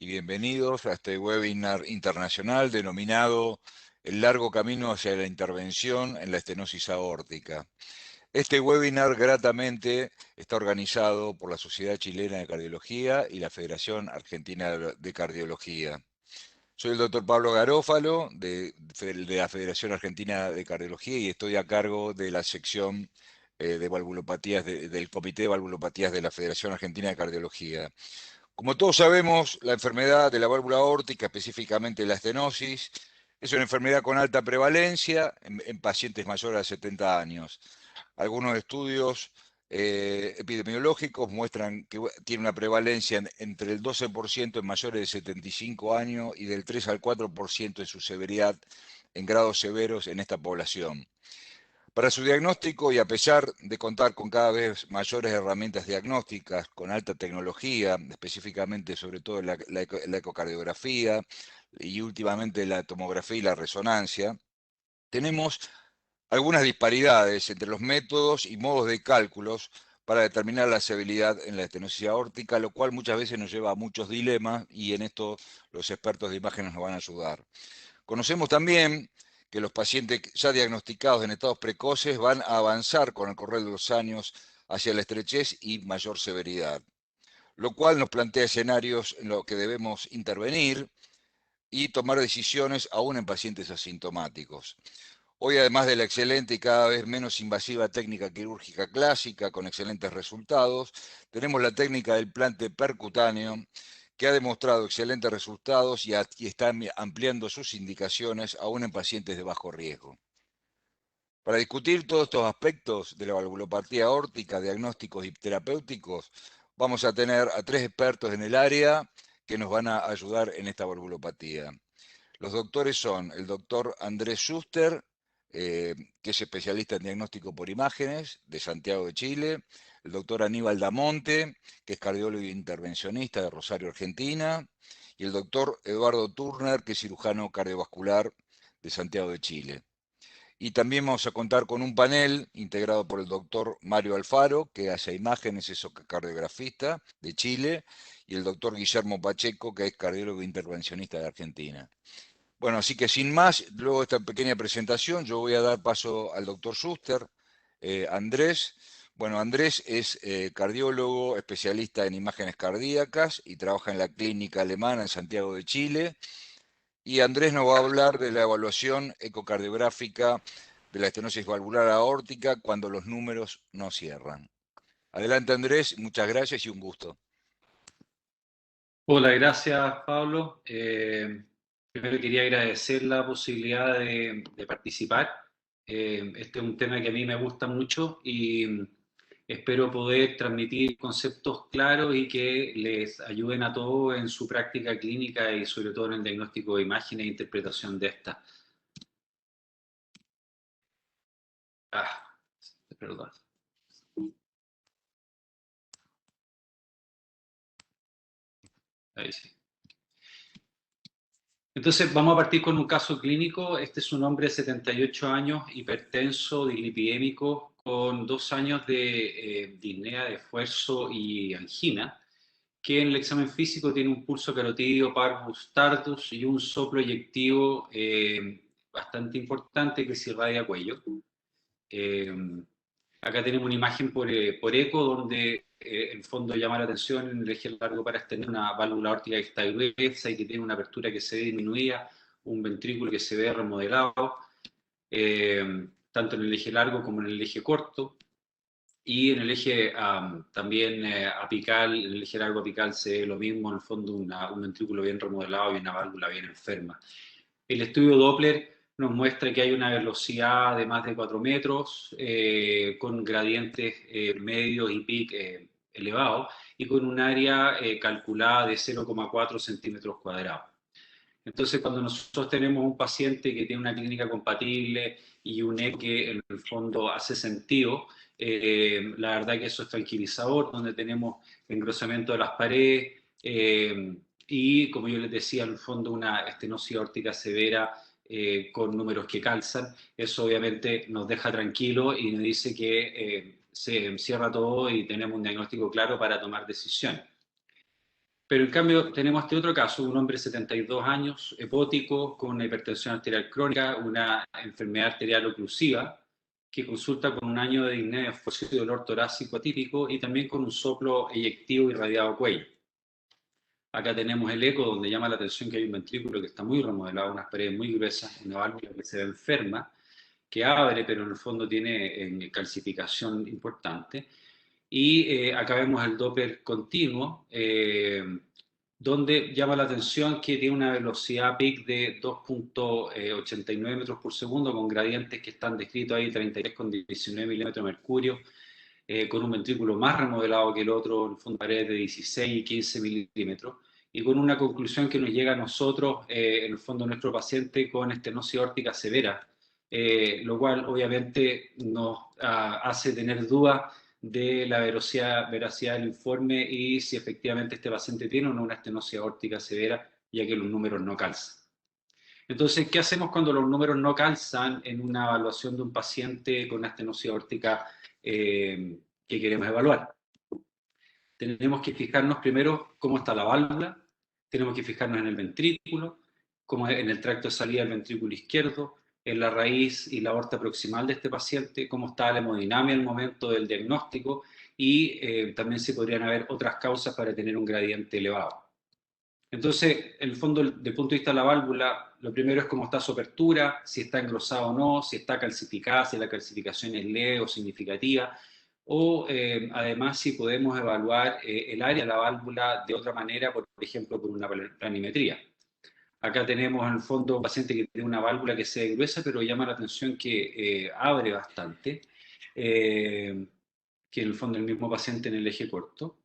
y bienvenidos a este webinar internacional denominado El largo camino hacia la intervención en la estenosis aórtica. Este webinar gratamente está organizado por la Sociedad Chilena de Cardiología y la Federación Argentina de Cardiología. Soy el doctor Pablo Garófalo de la Federación Argentina de Cardiología y estoy a cargo de la sección de valvulopatías del Comité de Valvulopatías de la Federación Argentina de Cardiología. Como todos sabemos, la enfermedad de la válvula aórtica, específicamente la estenosis, es una enfermedad con alta prevalencia en pacientes mayores de 70 años. Algunos estudios epidemiológicos muestran que tiene una prevalencia entre el 12% en mayores de 75 años y del 3 al 4% en su severidad en grados severos en esta población. Para su diagnóstico, y a pesar de contar con cada vez mayores herramientas diagnósticas con alta tecnología, específicamente sobre todo la ecocardiografía y últimamente la tomografía y la resonancia, tenemos algunas disparidades entre los métodos y modos de cálculos para determinar la severidad en la estenosis aórtica, lo cual muchas veces nos lleva a muchos dilemas y en esto los expertos de imágenes nos van a ayudar. Conocemos también que los pacientes ya diagnosticados en estados precoces van a avanzar con el correr de los años hacia la estrechez y mayor severidad, lo cual nos plantea escenarios en los que debemos intervenir y tomar decisiones aún en pacientes asintomáticos. Hoy, además de la excelente y cada vez menos invasiva técnica quirúrgica clásica con excelentes resultados, tenemos la técnica del implante percutáneo que ha demostrado excelentes resultados y está ampliando sus indicaciones aún en pacientes de bajo riesgo. Para discutir todos estos aspectos de la valvulopatía aórtica, diagnósticos y terapéuticos, vamos a tener a tres expertos en el área que nos van a ayudar en esta valvulopatía. Los doctores son el doctor Andrés Schuster, que es especialista en diagnóstico por imágenes de Santiago de Chile, el doctor Aníbal Damonte, que es cardiólogo e intervencionista de Rosario, Argentina, y el doctor Eduardo Turner, que es cirujano cardiovascular de Santiago de Chile. Y también vamos a contar con un panel integrado por el doctor Mario Alfaro, que hace imágenes, es cardiografista de Chile, y el doctor Guillermo Pacheco, que es cardiólogo e intervencionista de Argentina. Bueno, así que sin más, luego de esta pequeña presentación, yo voy a dar paso al doctor Schuster, Andrés. Bueno, Andrés es cardiólogo, especialista en imágenes cardíacas y trabaja en la clínica alemana en Santiago de Chile. Y Andrés nos va a hablar de la evaluación ecocardiográfica de la estenosis valvular aórtica cuando los números no cierran. Adelante, Andrés, muchas gracias y un gusto. Hola, gracias Pablo. Primero quería agradecer la posibilidad de participar. Este es un tema que a mí me gusta mucho y espero poder transmitir conceptos claros y que les ayuden a todos en su práctica clínica y sobre todo en el diagnóstico de imágenes e interpretación de estas. Perdón. Ahí sí. Entonces vamos a partir con un caso clínico. Este es un hombre de 78 años, hipertenso, dislipidémico, con 2 años de disnea de esfuerzo y angina, que en el examen físico tiene un pulso carotídeo parvus tardus y un soplo eyectivo bastante importante que se irradia cuello. Acá tenemos una imagen por eco donde en fondo llama la atención en el eje largo para tener una válvula aórtica que está gruesa y que tiene una apertura que se ve disminuida, un ventrículo que se ve remodelado, tanto en el eje largo como en el eje corto. Y en el eje también apical, en el eje largo apical se ve lo mismo, en el fondo un ventrículo bien remodelado y una válvula bien enferma. El estudio Doppler nos muestra que hay una velocidad de más de 4 metros, con gradientes medios y pic elevados, y con un área calculada de 0,4 centímetros cuadrados. Entonces, cuando nosotros tenemos un paciente que tiene una clínica compatible y un eco que en el fondo hace sentido, la verdad que eso es tranquilizador, donde tenemos engrosamiento de las paredes y, como yo les decía, en el fondo una estenosis aórtica severa con números que calzan. Eso obviamente nos deja tranquilos y nos dice que se cierra todo y tenemos un diagnóstico claro para tomar decisiones. Pero en cambio tenemos este otro caso, un hombre de 72 años, hepático, con una hipertensión arterial crónica, una enfermedad arterial oclusiva, que consulta con un año de disnea de esfuerzo y dolor torácico atípico y también con un soplo eyectivo irradiado cuello. Acá tenemos el eco, donde llama la atención que hay un ventrículo que está muy remodelado, unas paredes muy gruesas, una válvula que se ve enferma, que abre, pero en el fondo tiene calcificación importante. Y acá vemos el Doppler continuo, donde llama la atención que tiene una velocidad peak de 2.89 metros por segundo, con gradientes que están descritos ahí, 33,19 milímetros de mercurio, con un ventrículo más remodelado que el otro, en fondo paredes de 16 y 15 milímetros, y con una conclusión que nos llega a nosotros, en el fondo nuestro paciente con estenosis aórtica severa, lo cual obviamente nos hace tener dudas de la veracidad del informe y si efectivamente este paciente tiene o no una estenosis aórtica severa, ya que los números no calzan. Entonces, ¿qué hacemos cuando los números no calzan en una evaluación de un paciente con una estenosis aórtica que queremos evaluar? Tenemos que fijarnos primero cómo está la válvula, tenemos que fijarnos en el ventrículo, cómo en el tracto de salida del ventrículo izquierdo, en la raíz y la aorta proximal de este paciente, cómo está la hemodinamia al momento del diagnóstico y también se podrían haber otras causas para tener un gradiente elevado. Entonces, en el fondo, desde el punto de vista de la válvula, lo primero es cómo está su apertura, si está engrosada o no, si está calcificada, si la calcificación es leve o significativa, o además si podemos evaluar el área de la válvula de otra manera, por ejemplo, por una planimetría. Acá tenemos en el fondo un paciente que tiene una válvula que se ve gruesa, pero llama la atención que abre bastante, que en el fondo el mismo paciente en el eje corto.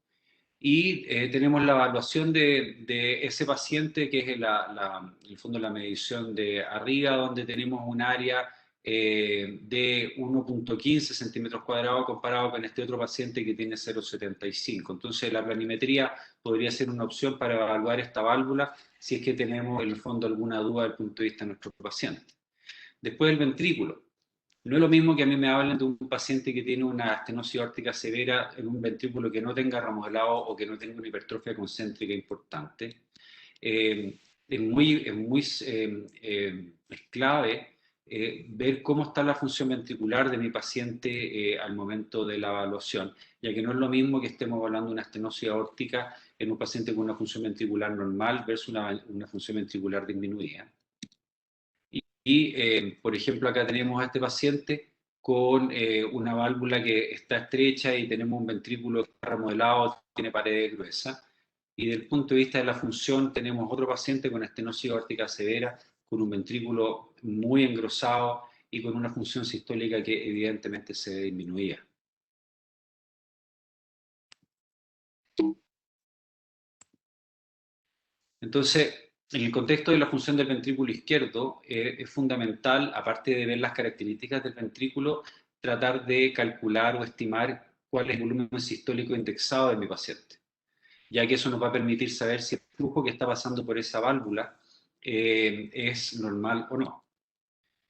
Y tenemos la evaluación de ese paciente, que es en el fondo la medición de arriba, donde tenemos un área de 1.15 centímetros cuadrados comparado con este otro paciente que tiene 0.75. Entonces la planimetría podría ser una opción para evaluar esta válvula si es que tenemos en el fondo alguna duda desde el punto de vista de nuestro paciente. Después el ventrículo. No es lo mismo que a mí me hablen de un paciente que tiene una estenosis aórtica severa en un ventrículo que no tenga remodelado o que no tenga una hipertrofia concéntrica importante. Es clave ver cómo está la función ventricular de mi paciente al momento de la evaluación, ya que no es lo mismo que estemos hablando de una estenosis aórtica en un paciente con una función ventricular normal versus una función ventricular disminuida. Por ejemplo, acá tenemos a este paciente con una válvula que está estrecha y tenemos un ventrículo que está remodelado, tiene paredes gruesas. Y desde el punto de vista de la función, tenemos otro paciente con estenosis aórtica severa, con un ventrículo muy engrosado y con una función sistólica que evidentemente se ve disminuida. Entonces, en el contexto de la función del ventrículo izquierdo, es fundamental, aparte de ver las características del ventrículo, tratar de calcular o estimar cuál es el volumen sistólico indexado de mi paciente, ya que eso nos va a permitir saber si el flujo que está pasando por esa válvula es normal o no.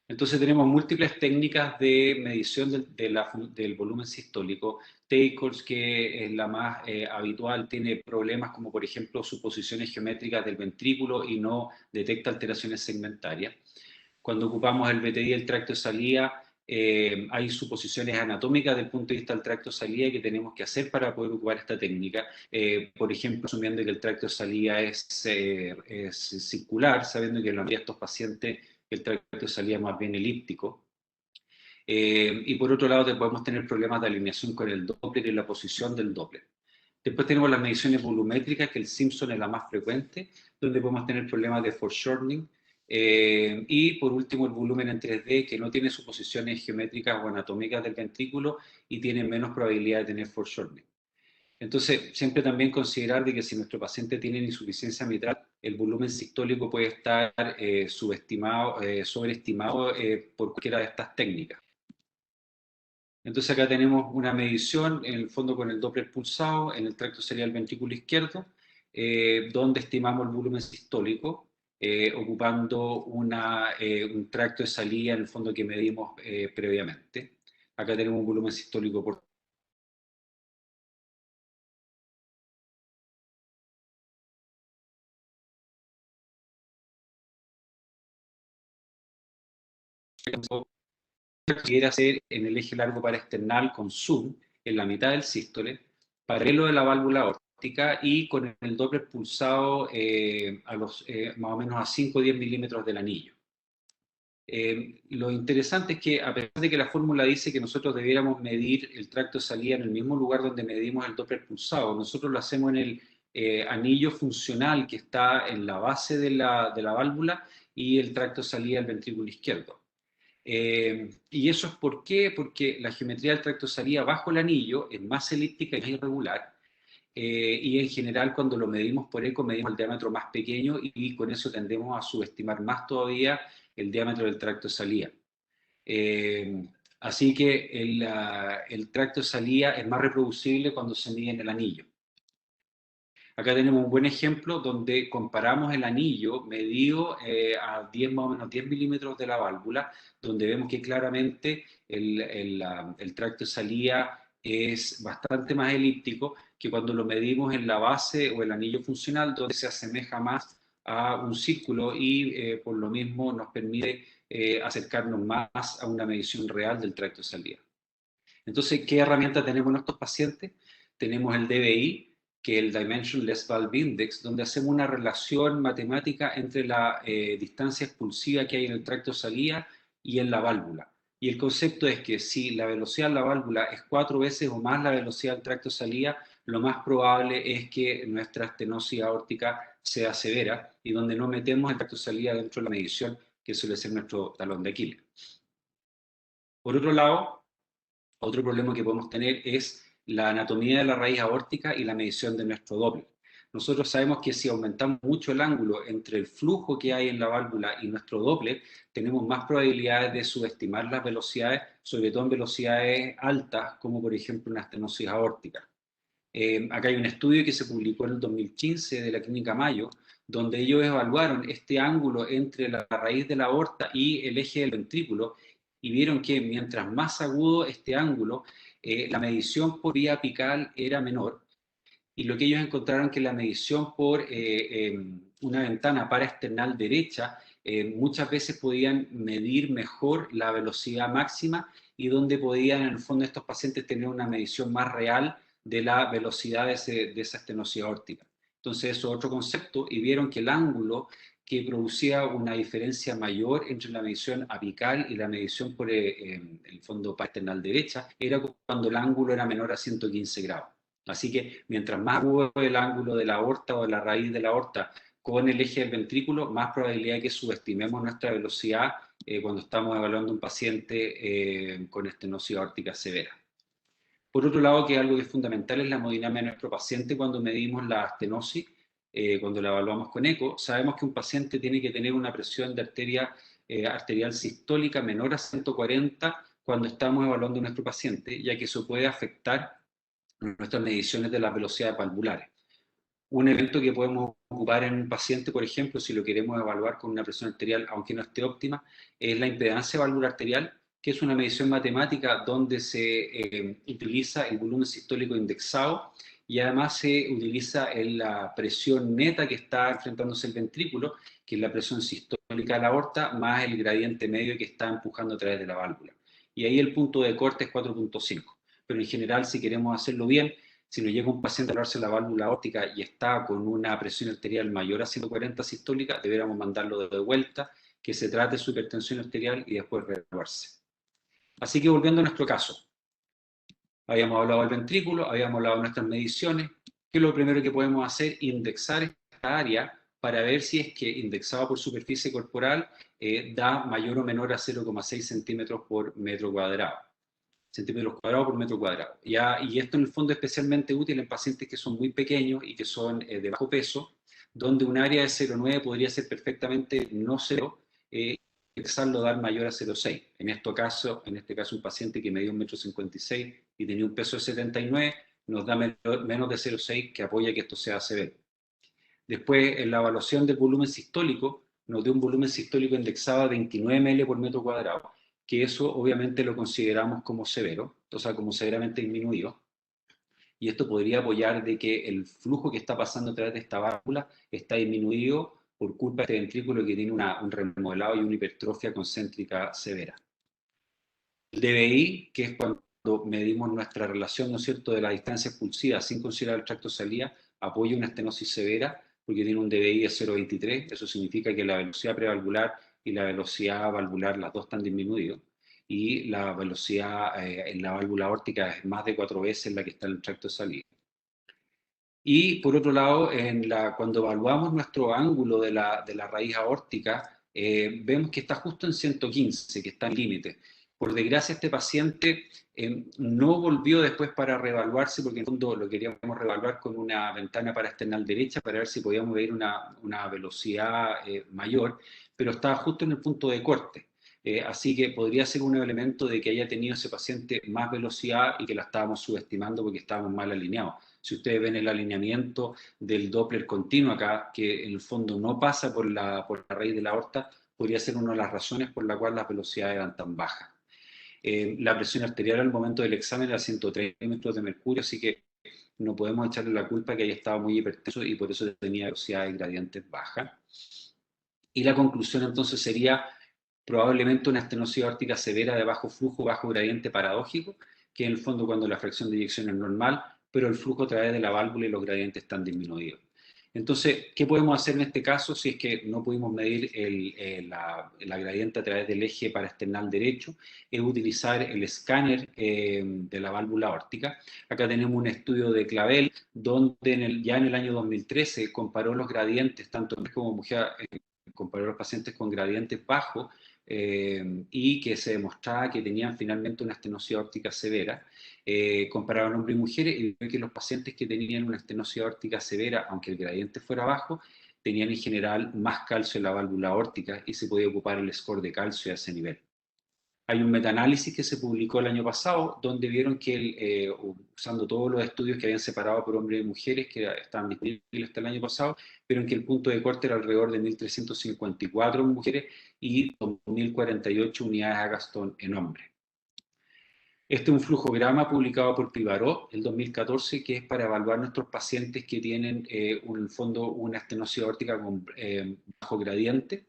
Entonces tenemos múltiples técnicas de medición del volumen sistólico. Teikos, que es la más habitual, tiene problemas como por ejemplo suposiciones geométricas del ventrículo y no detecta alteraciones segmentarias. Cuando ocupamos el BTI del tracto de salida, hay suposiciones anatómicas desde el punto de vista del tracto de salida que tenemos que hacer para poder ocupar esta técnica. Por ejemplo, asumiendo que el tracto de salida es circular, sabiendo que en la mayoría de estos pacientes el tracto de salida es más bien elíptico. Y por otro lado, podemos tener problemas de alineación con el Doppler y la posición del Doppler. Después tenemos las mediciones volumétricas, que el Simpson es la más frecuente, donde podemos tener problemas de foreshortening. Y por último, el volumen en 3D, que no tiene suposiciones geométricas o anatómicas del ventrículo y tiene menos probabilidad de tener foreshortening. Entonces, siempre también considerar de que si nuestro paciente tiene insuficiencia mitral, el volumen sistólico puede estar subestimado, sobreestimado por cualquiera de estas técnicas. Entonces acá tenemos una medición, en el fondo con el Doppler pulsado, en el tracto serial ventrículo izquierdo, donde estimamos el volumen sistólico, ocupando un tracto de salida, en el fondo que medimos previamente. Acá tenemos un volumen sistólico por quiere hacer en el eje largo parasternal con zoom en la mitad del sístole, paralelo de la válvula aórtica y con el Doppler pulsado más o menos a 5 o 10 milímetros del anillo. Lo interesante es que, a pesar de que la fórmula dice que nosotros debiéramos medir el tracto de salida en el mismo lugar donde medimos el Doppler pulsado, nosotros lo hacemos en el anillo funcional que está en la base de la válvula y el tracto de salida del ventrículo izquierdo. Y eso es ¿por qué? Porque la geometría del tracto de salida bajo el anillo es más elíptica y más irregular. Y en general cuando lo medimos por eco medimos el diámetro más pequeño y con eso tendemos a subestimar más todavía el diámetro del tracto de salida. Así que el tracto de salida es más reproducible cuando se mide en el anillo. Acá tenemos un buen ejemplo donde comparamos el anillo medido a 10, más o menos 10 milímetros de la válvula, donde vemos que claramente el tracto de salida es bastante más elíptico que cuando lo medimos en la base o el anillo funcional, donde se asemeja más a un círculo y por lo mismo nos permite acercarnos más a una medición real del tracto de salida. Entonces, ¿qué herramienta tenemos en estos pacientes? Tenemos el DBI, que es el Dimensionless Valve Index, donde hacemos una relación matemática entre la distancia expulsiva que hay en el tracto de salida y en la válvula. Y el concepto es que si la velocidad de la válvula es 4 veces o más la velocidad del tracto de salida, lo más probable es que nuestra estenosis aórtica sea severa y donde no metemos el tracto de salida dentro de la medición, que suele ser nuestro talón de Aquiles. Por otro lado, otro problema que podemos tener es la anatomía de la raíz aórtica y la medición de nuestro Doppler. Nosotros sabemos que si aumentamos mucho el ángulo entre el flujo que hay en la válvula y nuestro Doppler, tenemos más probabilidades de subestimar las velocidades, sobre todo en velocidades altas, como por ejemplo una estenosis aórtica. Acá hay un estudio que se publicó en el 2015 de la Clínica Mayo, donde ellos evaluaron este ángulo entre la raíz de la aorta y el eje del ventrículo y vieron que mientras más agudo este ángulo, la medición por vía apical era menor. Y lo que ellos encontraron que la medición por una ventana paraesternal derecha muchas veces podían medir mejor la velocidad máxima y donde podían en el fondo estos pacientes tener una medición más real de la velocidad de esa estenosis aórtica. Entonces eso es otro concepto y vieron que el ángulo que producía una diferencia mayor entre la medición apical y la medición por el fondo paraesternal derecha era cuando el ángulo era menor a 115 grados. Así que mientras más agudo el ángulo de la aorta o de la raíz de la aorta con el eje del ventrículo, más probabilidad de que subestimemos nuestra velocidad cuando estamos evaluando un paciente con estenosis aórtica severa. Por otro lado, que algo que es fundamental es la hemodinamia de nuestro paciente cuando medimos la estenosis, cuando la evaluamos con eco. Sabemos que un paciente tiene que tener una presión de arterial sistólica menor a 140 cuando estamos evaluando a nuestro paciente, ya que eso puede afectar nuestras mediciones de las velocidades valvulares. Un evento que podemos ocupar en un paciente, por ejemplo, si lo queremos evaluar con una presión arterial, aunque no esté óptima, es la impedancia valvular arterial, que es una medición matemática donde se utiliza el volumen sistólico indexado y además se utiliza la presión neta que está enfrentándose el ventrículo, que es la presión sistólica de la aorta, más el gradiente medio que está empujando a través de la válvula. Y ahí el punto de corte es 4.5. Pero en general, si queremos hacerlo bien, si nos llega un paciente a evaluarse la válvula aórtica y está con una presión arterial mayor a 140 sistólica, deberíamos mandarlo de vuelta, que se trate su hipertensión arterial y después reevaluarse. Así que volviendo a nuestro caso, habíamos hablado del ventrículo, habíamos hablado de nuestras mediciones. ¿Qué es lo primero que podemos hacer? Indexar esta área para ver si es que indexado por superficie corporal da mayor o menor a 0,6 centímetros por metro cuadrado. Centímetros cuadrados por metro cuadrado. Y esto en el fondo es especialmente útil en pacientes que son muy pequeños y que son de bajo peso, donde un área de 0,9 podría ser perfectamente no 0, indexarlo dar mayor a 0,6. En este caso un paciente que medía 1,56 m y tenía un peso de 79, nos da menos de 0,6 que apoya que esto sea severo. Después, en la evaluación del volumen sistólico, nos dio un volumen sistólico indexado a 29 ml por metro cuadrado, que eso obviamente lo consideramos como severo, o sea, como severamente disminuido. Y esto podría apoyar de que el flujo que está pasando a través de esta válvula está disminuido por culpa de este ventrículo que tiene un remodelado y una hipertrofia concéntrica severa. El DBI, que es cuando medimos nuestra relación, ¿no es cierto?, de la distancia expulsiva sin considerar el tracto de salida, apoya una estenosis severa porque tiene un DBI de 0,23. Eso significa que la velocidad prevalvular y la velocidad valvular, las dos están disminuidas, y la velocidad en la válvula aórtica es más de 4 veces la que está en el tracto de salida. Y por otro lado, cuando evaluamos nuestro ángulo de la raíz aórtica, vemos que está justo en 115, que está en límite. Por desgracia, este paciente no volvió después para reevaluarse, porque en el fondo lo queríamos reevaluar con una ventana paraesternal derecha para ver si podíamos ver una velocidad mayor, pero estaba justo en el punto de corte. Así que podría ser un elemento de que haya tenido ese paciente más velocidad y que la estábamos subestimando porque estábamos mal alineados. Si ustedes ven el alineamiento del Doppler continuo acá, que en el fondo no pasa por la raíz de la aorta, podría ser una de las razones por la cual las velocidades eran tan bajas. La presión arterial al momento del examen era 103 milímetros de mercurio, así que no podemos echarle la culpa que haya estado muy hipertenso y por eso tenía velocidades gradientes bajas. Y la conclusión entonces sería probablemente una estenosis aórtica severa de bajo flujo, bajo gradiente paradójico, que en el fondo cuando la fracción de eyección es normal, pero el flujo a través de la válvula y los gradientes están disminuidos. Entonces, ¿qué podemos hacer en este caso si es que no pudimos medir la gradiente a través del eje paraesternal derecho? Es utilizar el escáner de la válvula aórtica. Acá tenemos un estudio de Clavel, donde ya en el año 2013 comparó los gradientes, tanto hombres como mujeres, comparó a los pacientes con gradientes bajos, y que se demostraba que tenían finalmente una estenosis aórtica severa. Compararon hombres y mujeres y ven que los pacientes que tenían una estenosis aórtica severa, aunque el gradiente fuera bajo, tenían en general más calcio en la válvula aórtica y se podía ocupar el score de calcio a ese nivel. Hay un metaanálisis que se publicó el año pasado donde vieron que, usando todos los estudios que habían separado por hombres y mujeres que estaban disponibles hasta el año pasado, vieron que el punto de corte era alrededor de 1.354 en mujeres y 2.048 unidades Agaston en hombres. Este es un flujograma publicado por Pivaró el 2014, que es para evaluar nuestros pacientes que tienen, en el fondo, una estenosis aórtica con bajo gradiente,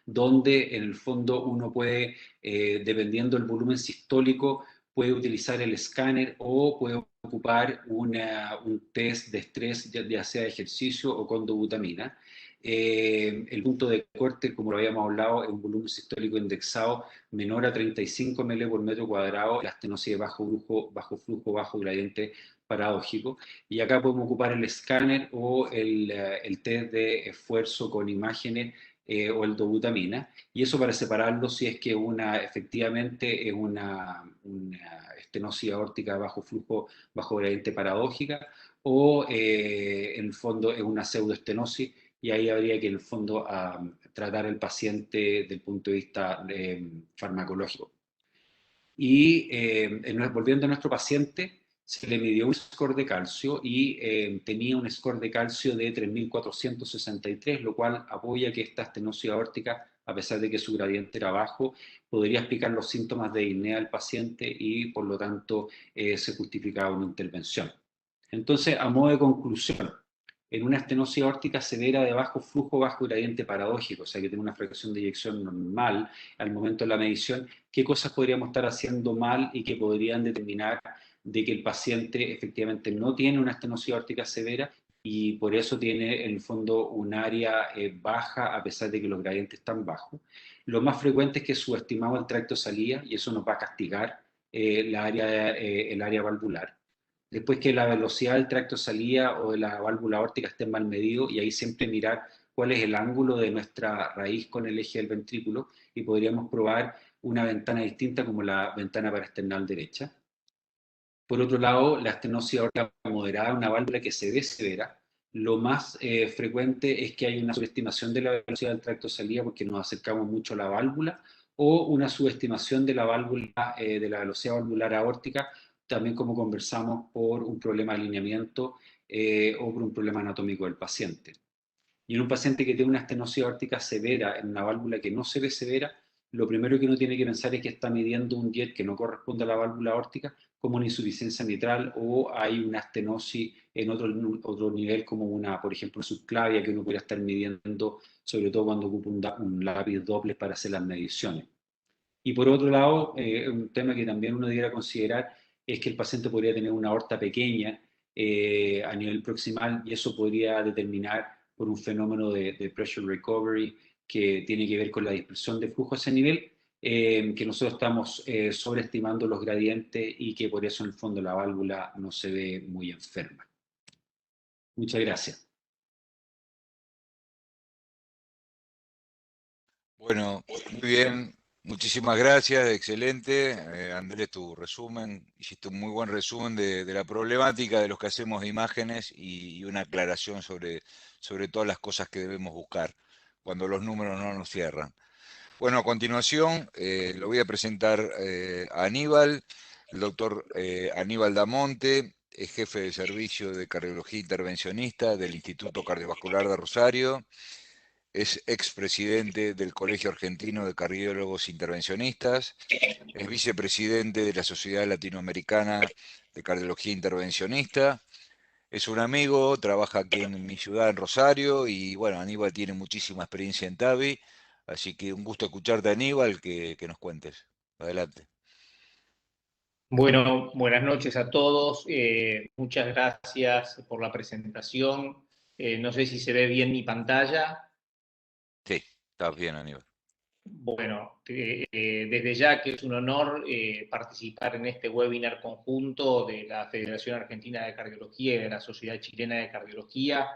donde en el fondo uno puede, dependiendo del volumen sistólico, puede utilizar el escáner o puede ocupar un test de estrés, ya sea de ejercicio o con dobutamina. El punto de corte, como lo habíamos hablado, es un volumen sistólico indexado menor a 35 ml por metro cuadrado, la estenosis de bajo flujo, bajo gradiente paradójico. Y acá podemos ocupar el escáner o el test de esfuerzo con imágenes o el dobutamina, y eso para separarlo si es que efectivamente es una estenosis aórtica bajo flujo, bajo gradiente paradójica, o en el fondo es una pseudoestenosis, y ahí habría que en el fondo tratar al paciente desde el punto de vista farmacológico. Y volviendo a nuestro paciente, se le midió un score de calcio y tenía un score de calcio de 3.463, lo cual apoya que esta estenosis aórtica, a pesar de que su gradiente era bajo, podría explicar los síntomas de disnea del paciente y por lo tanto se justificaba una intervención. Entonces, a modo de conclusión, en una estenosis aórtica severa de bajo flujo, bajo gradiente paradójico, o sea que tiene una fracción de eyección normal al momento de la medición, qué cosas podríamos estar haciendo mal y que podrían determinar de que el paciente efectivamente no tiene una estenosis aórtica severa y por eso tiene en el fondo un área baja a pesar de que los gradientes están bajos. Lo más frecuente es que subestimamos el tracto de salida y eso nos va a castigar el área valvular. Después que la velocidad del tracto de salida o de la válvula aórtica esté mal medido, y ahí siempre mirar cuál es el ángulo de nuestra raíz con el eje del ventrículo, y podríamos probar una ventana distinta como la ventana paraesternal derecha. Por otro lado, la estenosis aórtica moderada, una válvula que se ve severa, lo más frecuente es que hay una subestimación de la velocidad del tracto de salida porque nos acercamos mucho a la válvula, o una subestimación de la válvula, de la velocidad valvular aórtica, también como conversamos, por un problema de alineamiento o por un problema anatómico del paciente. Y en un paciente que tiene una estenosis aórtica severa en una válvula que no se ve severa, lo primero que uno tiene que pensar es que está midiendo un jet que no corresponde a la válvula aórtica, como una insuficiencia mitral, o hay una estenosis en otro nivel, como una, por ejemplo, subclavia, que uno pudiera estar midiendo, sobre todo cuando ocupa un lápiz doble para hacer las mediciones. Y por otro lado, un tema que también uno debiera considerar es que el paciente podría tener una aorta pequeña a nivel proximal, y eso podría determinar por un fenómeno de pressure recovery que tiene que ver con la dispersión de flujo a ese nivel, que nosotros estamos sobreestimando los gradientes y que por eso en el fondo la válvula no se ve muy enferma. Muchas gracias. Bueno, muy bien. Muchísimas gracias, excelente. Andrés, tu resumen, hiciste un muy buen resumen de la problemática de los que hacemos imágenes y una aclaración sobre todas las cosas que debemos buscar cuando los números no nos cierran. Bueno, a continuación lo voy a presentar a Aníbal, el doctor Aníbal Damonte, es jefe de servicio de cardiología intervencionista del Instituto Cardiovascular de Rosario. Es expresidente del Colegio Argentino de Cardiólogos Intervencionistas, es vicepresidente de la Sociedad Latinoamericana de Cardiología Intervencionista, es un amigo, trabaja aquí en mi ciudad, en Rosario, y bueno, Aníbal tiene muchísima experiencia en TAVI, así que un gusto escucharte, Aníbal, que nos cuentes. Adelante. Bueno, buenas noches a todos. Muchas gracias por la presentación. No sé si se ve bien mi pantalla. Sí, estás bien, Aníbal. Bueno, desde ya que es un honor participar en este webinar conjunto de la Federación Argentina de Cardiología y de la Sociedad Chilena de Cardiología.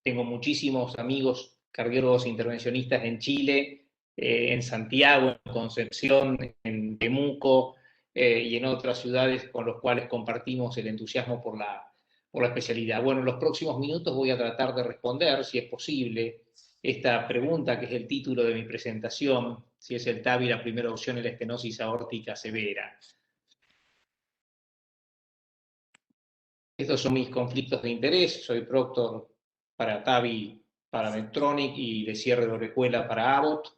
Tengo muchísimos amigos cardiólogos intervencionistas en Chile, en Santiago, en Concepción, en Temuco y en otras ciudades con los cuales compartimos el entusiasmo por la especialidad. Bueno, en los próximos minutos voy a tratar de responder, si es posible, esta pregunta, que es el título de mi presentación, si es el TAVI la primera opción en la estenosis aórtica severa. Estos son mis conflictos de interés. Soy proctor para TAVI, para Medtronic, y de cierre de orejuela para Abbott.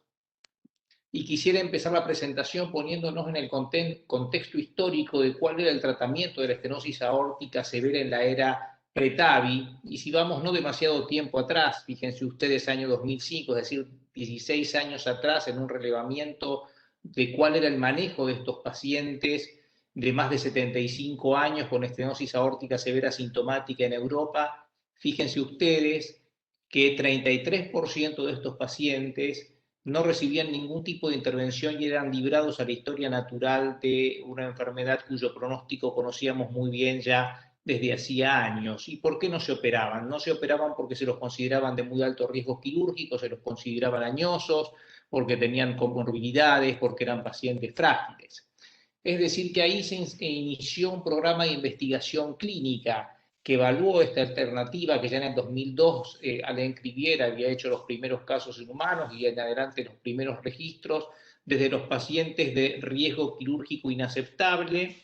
Y quisiera empezar la presentación poniéndonos en el contexto histórico de cuál era el tratamiento de la estenosis aórtica severa en la era pre-TAVI. Y si vamos no demasiado tiempo atrás, fíjense ustedes, año 2005, es decir, 16 años atrás, en un relevamiento de cuál era el manejo de estos pacientes de más de 75 años con estenosis aórtica severa sintomática en Europa, fíjense ustedes que 33% de estos pacientes no recibían ningún tipo de intervención y eran librados a la historia natural de una enfermedad cuyo pronóstico conocíamos muy bien ya desde hacía años. ¿Y por qué no se operaban? No se operaban porque se los consideraban de muy alto riesgo quirúrgico, se los consideraban añosos, porque tenían comorbilidades, porque eran pacientes frágiles. Es decir, que ahí se inició un programa de investigación clínica que evaluó esta alternativa, que ya en el 2002 Alain Crivière había hecho los primeros casos en humanos y en adelante los primeros registros, desde los pacientes de riesgo quirúrgico inaceptable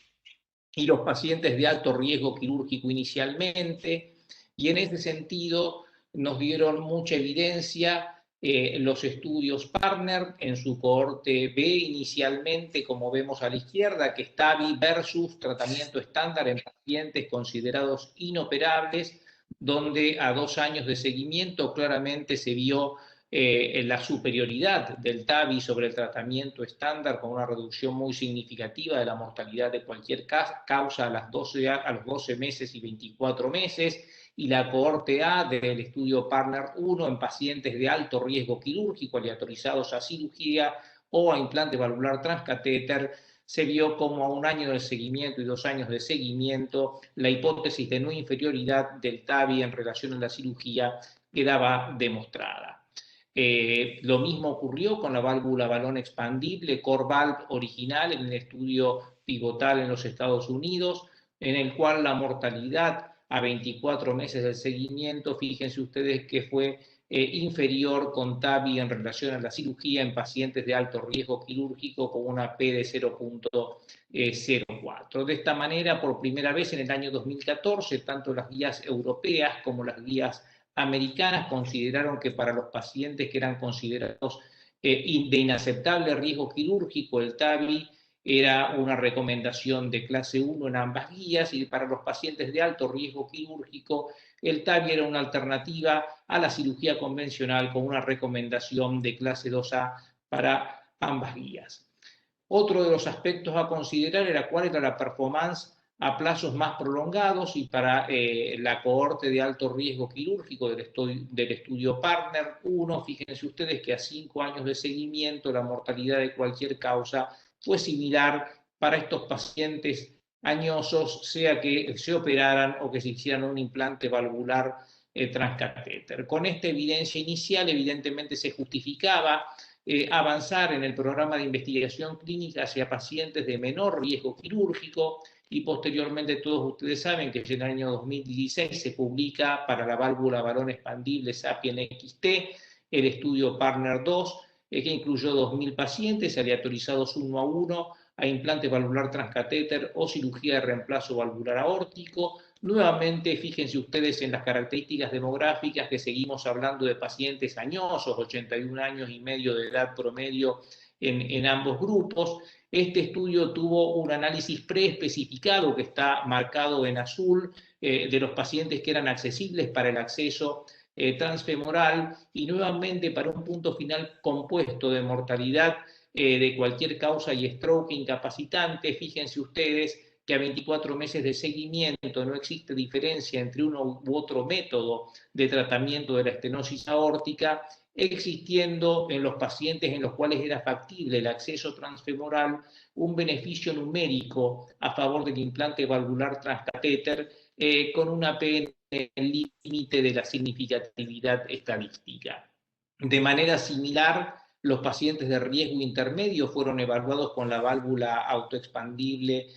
y los pacientes de alto riesgo quirúrgico inicialmente, y en ese sentido nos dieron mucha evidencia los estudios Partner en su cohorte B inicialmente, como vemos a la izquierda, que es TAVI versus tratamiento estándar en pacientes considerados inoperables, donde a 2 años de seguimiento claramente se vio la superioridad del TAVI sobre el tratamiento estándar, con una reducción muy significativa de la mortalidad de cualquier causa a los 12 meses y 24 meses, y la cohorte A del estudio Partner 1 en pacientes de alto riesgo quirúrgico aleatorizados a cirugía o a implante valvular transcatéter, se vio como a 1 año de seguimiento y 2 años de seguimiento la hipótesis de no inferioridad del TAVI en relación a la cirugía quedaba demostrada. Lo mismo ocurrió con la válvula balón expandible, CoreValve original, en el estudio pivotal en los Estados Unidos, en el cual la mortalidad a 24 meses del seguimiento, fíjense ustedes que fue inferior con TAVI en relación a la cirugía en pacientes de alto riesgo quirúrgico con una P de 0.04. De esta manera, por primera vez en el año 2014, tanto las guías europeas como las guías americanas consideraron que para los pacientes que eran considerados de inaceptable riesgo quirúrgico. El TAVI era una recomendación de clase 1 en ambas guías, y para los pacientes de alto riesgo quirúrgico, el TAVI era una alternativa a la cirugía convencional con una recomendación de clase 2A para ambas guías. Otro de los aspectos a considerar era cuál era la performance a plazos más prolongados, y para la cohorte de alto riesgo quirúrgico del estudio Partner 1, fíjense ustedes que a 5 años de seguimiento la mortalidad de cualquier causa fue similar para estos pacientes añosos, sea que se operaran o que se hicieran un implante valvular transcatéter. Con esta evidencia inicial, evidentemente se justificaba avanzar en el programa de investigación clínica hacia pacientes de menor riesgo quirúrgico, y posteriormente todos ustedes saben que en el año 2016 se publica para la válvula balón expandible SAPIEN XT el estudio Partner 2, que incluyó 2.000 pacientes aleatorizados 1 a 1 a implante valvular transcatéter o cirugía de reemplazo valvular aórtico. Nuevamente, fíjense ustedes en las características demográficas, que seguimos hablando de pacientes añosos, 81 años y medio de edad promedio en ambos grupos. Este estudio tuvo un análisis preespecificado, que está marcado en azul, de los pacientes que eran accesibles para el acceso transfemoral, y nuevamente para un punto final compuesto de mortalidad de cualquier causa y stroke incapacitante. Fíjense ustedes que a 24 meses de seguimiento no existe diferencia entre uno u otro método de tratamiento de la estenosis aórtica, existiendo en los pacientes en los cuales era factible el acceso transfemoral un beneficio numérico a favor del implante valvular transcatéter, con una P en el límite de la significatividad estadística. De manera similar, los pacientes de riesgo intermedio fueron evaluados con la válvula autoexpandible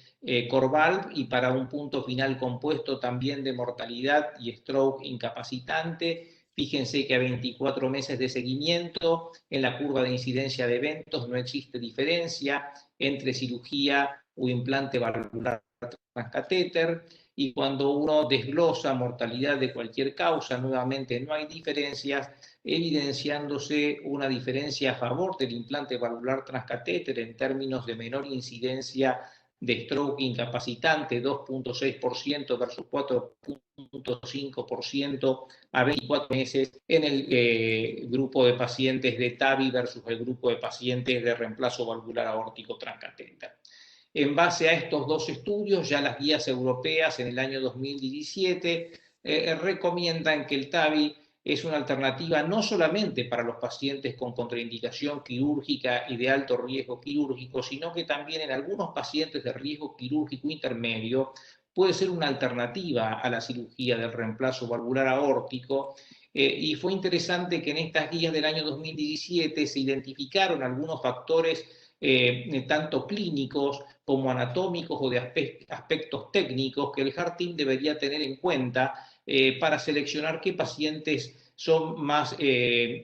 CoreValve, y para un punto final compuesto también de mortalidad y stroke incapacitante. Fíjense que a 24 meses de seguimiento, en la curva de incidencia de eventos no existe diferencia entre cirugía o implante valvular transcatéter, y cuando uno desglosa mortalidad de cualquier causa, nuevamente no hay diferencias, evidenciándose una diferencia a favor del implante valvular transcatéter en términos de menor incidencia de stroke incapacitante, 2.6% versus 4.5% a 24 meses en el grupo de pacientes de TAVI versus el grupo de pacientes de reemplazo valvular aórtico transcatéter. En base a estos dos estudios, ya las guías europeas en el año 2017 recomiendan que el TAVI es una alternativa no solamente para los pacientes con contraindicación quirúrgica y de alto riesgo quirúrgico, sino que también en algunos pacientes de riesgo quirúrgico intermedio puede ser una alternativa a la cirugía del reemplazo valvular aórtico. Y fue interesante que en estas guías del año 2017 se identificaron algunos factores tanto clínicos como anatómicos o de aspectos técnicos que el Heart Team debería tener en cuenta para seleccionar qué pacientes son más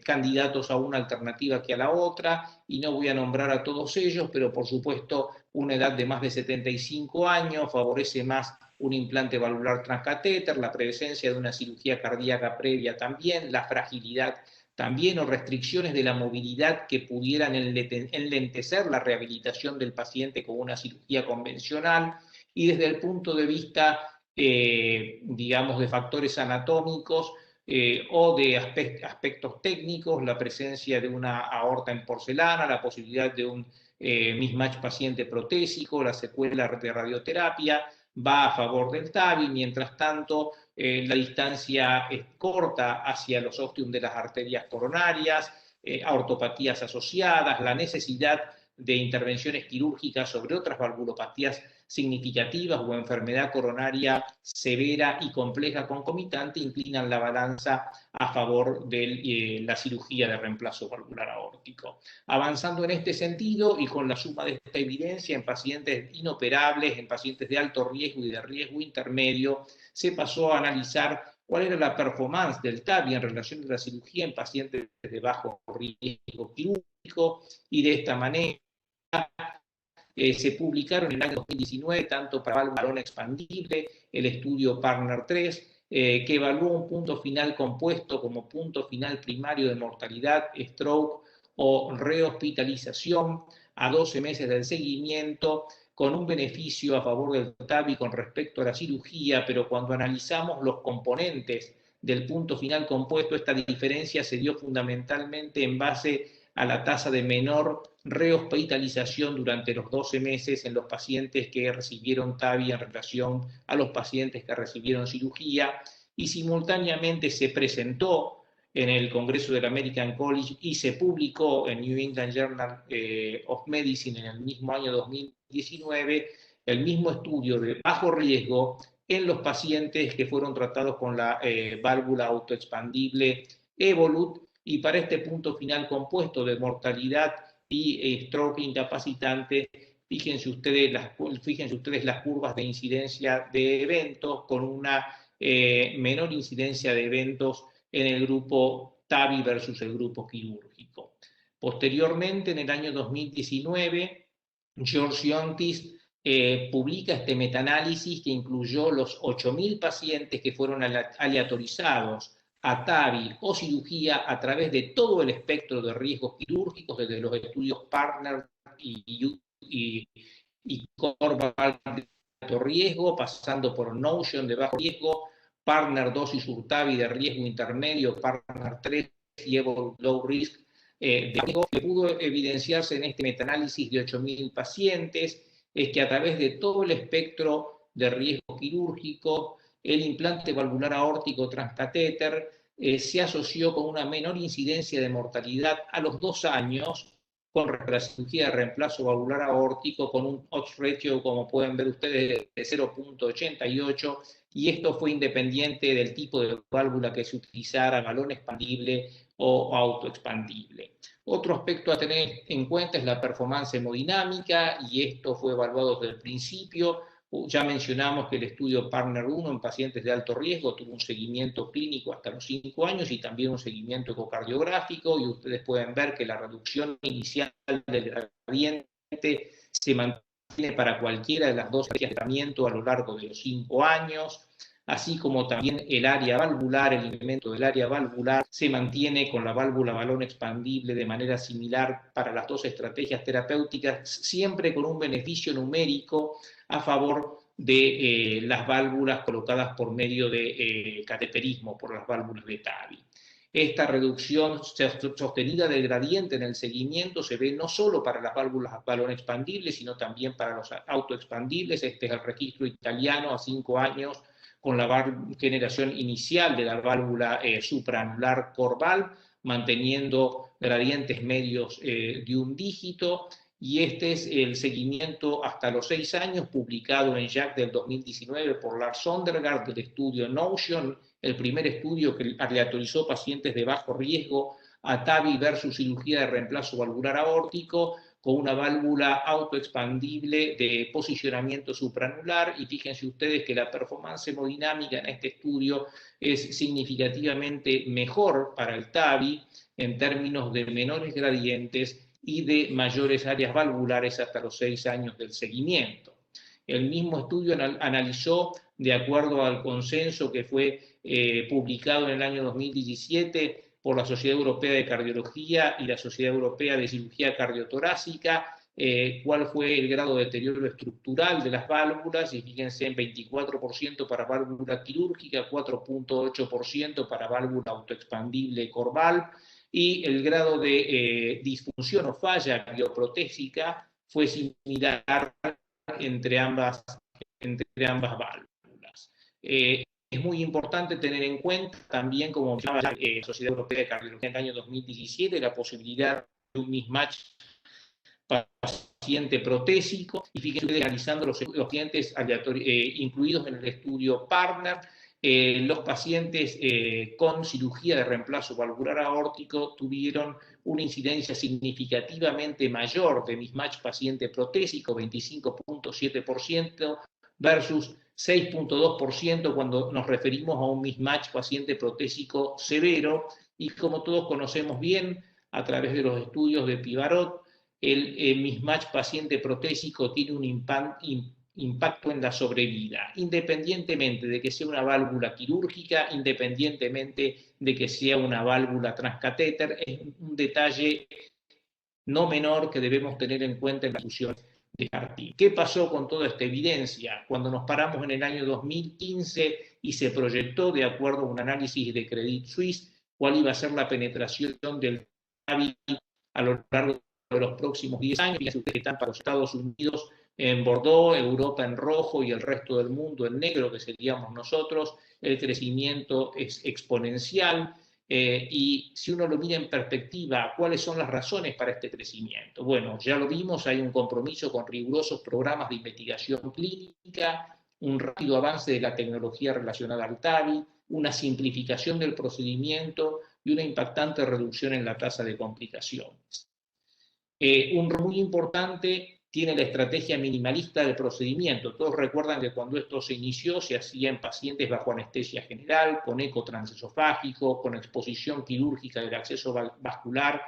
candidatos a una alternativa que a la otra, y no voy a nombrar a todos ellos, pero por supuesto una edad de más de 75 años favorece más un implante valvular transcatéter, la presencia de una cirugía cardíaca previa también, la fragilidad también, o restricciones de la movilidad que pudieran enlentecer la rehabilitación del paciente con una cirugía convencional. Y desde el punto de vista, digamos, de factores anatómicos o de aspectos técnicos, la presencia de una aorta en porcelana, la posibilidad de un mismatch paciente protésico, la secuela de radioterapia, va a favor del TAVI. Mientras tanto, la distancia es corta hacia los ostium de las arterias coronarias, ortopatías asociadas, la necesidad de intervenciones quirúrgicas sobre otras valvulopatías significativas o enfermedad coronaria severa y compleja concomitante inclinan la balanza a favor de la cirugía de reemplazo valvular aórtico. Avanzando en este sentido y con la suma de esta evidencia en pacientes inoperables, en pacientes de alto riesgo y de riesgo intermedio, se pasó a analizar cuál era la performance del TAVI en relación a la cirugía en pacientes de bajo riesgo quirúrgico, y de esta manera se publicaron en el año 2019, tanto para válvula balón expandible, el estudio Partner 3, que evaluó un punto final compuesto como punto final primario de mortalidad, stroke o rehospitalización a 12 meses del seguimiento, con un beneficio a favor del TAVI con respecto a la cirugía, pero cuando analizamos los componentes del punto final compuesto, esta diferencia se dio fundamentalmente en base a la tasa de menor rehospitalización durante los 12 meses en los pacientes que recibieron TAVI en relación a los pacientes que recibieron cirugía, y simultáneamente se presentó en el Congreso del American College y se publicó en New England Journal of Medicine en el mismo año 2019 el mismo estudio de bajo riesgo en los pacientes que fueron tratados con la válvula autoexpandible Evolut, y para este punto final compuesto de mortalidad y stroke incapacitante, fíjense ustedes las curvas de incidencia de eventos con una menor incidencia de eventos en el grupo TAVI versus el grupo quirúrgico. Posteriormente, en el año 2019, George Yontis publica este metaanálisis que incluyó los 8.000 pacientes que fueron aleatorizados a TAVI o cirugía a través de todo el espectro de riesgos quirúrgicos, desde los estudios Partner y Corval de alto riesgo, pasando por Notion de bajo riesgo, Partner 2 y Surtavi de riesgo intermedio, Partner 3 y Evolut Low Risk de riesgo. Que pudo evidenciarse en este metaanálisis de 8.000 pacientes es que a través de todo el espectro de riesgo quirúrgico, el implante valvular aórtico transcatéter se asoció con una menor incidencia de mortalidad a los 2 años con la cirugía de reemplazo valvular aórtico, con un odds ratio, como pueden ver ustedes, de 0.88, y esto fue independiente del tipo de válvula que se utilizara, balón expandible o autoexpandible. Otro aspecto a tener en cuenta es la performance hemodinámica, y esto fue evaluado desde el principio. Ya mencionamos que el estudio Partner 1 en pacientes de alto riesgo tuvo un seguimiento clínico hasta los 5 años y también un seguimiento ecocardiográfico, y ustedes pueden ver que la reducción inicial del gradiente se mantiene para cualquiera de las dos áreas de tratamiento a lo largo de los 5 años, así como también el área valvular, el incremento del área valvular se mantiene con la válvula balón expandible de manera similar para las dos estrategias terapéuticas, siempre con un beneficio numérico a favor de las válvulas colocadas por medio de cateterismo, por las válvulas de TAVI. Esta reducción sostenida del gradiente en el seguimiento se ve no solo para las válvulas balón expandibles, sino también para los autoexpandibles. Este es el registro italiano a 5 años con la generación inicial de la válvula supraanular Corval, manteniendo gradientes medios de un dígito, y este es el seguimiento hasta los 6 años, publicado en JACC del 2019 por Lars Sondergaard del estudio Notion, el primer estudio que aleatorizó pacientes de bajo riesgo a TAVI versus cirugía de reemplazo valvular aórtico, con una válvula autoexpandible de posicionamiento supraanular, y fíjense ustedes que la performance hemodinámica en este estudio es significativamente mejor para el TAVI en términos de menores gradientes y de mayores áreas valvulares hasta los 6 años del seguimiento. El mismo estudio analizó, de acuerdo al consenso que fue publicado en el año 2017, por la Sociedad Europea de Cardiología y la Sociedad Europea de Cirugía Cardiotorácica, cuál fue el grado de deterioro estructural de las válvulas, y fíjense, en 24% para válvula quirúrgica, 4.8% para válvula autoexpandible Corval, y el grado de disfunción o falla bioprotésica fue similar entre ambas válvulas. Es muy importante tener en cuenta también, como mencionaba la Sociedad Europea de Cardiología en el año 2017, la posibilidad de un mismatch paciente protésico, y fíjense ustedes analizando los pacientes incluidos en el estudio Partner, los pacientes con cirugía de reemplazo valvular aórtico tuvieron una incidencia significativamente mayor de mismatch paciente protésico, 25.7% versus 6.2% cuando nos referimos a un mismatch paciente protésico severo. Y como todos conocemos bien, a través de los estudios de Pivarot, el mismatch paciente protésico tiene un impacto en la sobrevida, independientemente de que sea una válvula quirúrgica, independientemente de que sea una válvula transcatéter. Es un detalle no menor que debemos tener en cuenta en la discusión de Harting. ¿Qué pasó con toda esta evidencia? Cuando nos paramos en el año 2015 y se proyectó, de acuerdo a un análisis de Credit Suisse, cuál iba a ser la penetración del TAVI a lo largo de los próximos 10 años. Fíjense ustedes que están para los Estados Unidos en Bordeaux, Europa en rojo y el resto del mundo en negro, que seríamos nosotros. El crecimiento es exponencial. Y si uno lo mira en perspectiva, ¿cuáles son las razones para este crecimiento? Bueno, ya lo vimos, hay un compromiso con rigurosos programas de investigación clínica, un rápido avance de la tecnología relacionada al TAVI, una simplificación del procedimiento y una impactante reducción en la tasa de complicaciones. Un rol muy importante tiene la estrategia minimalista del procedimiento. Todos recuerdan que cuando esto se inició se hacía en pacientes bajo anestesia general, con eco transesofágico, con exposición quirúrgica del acceso vascular,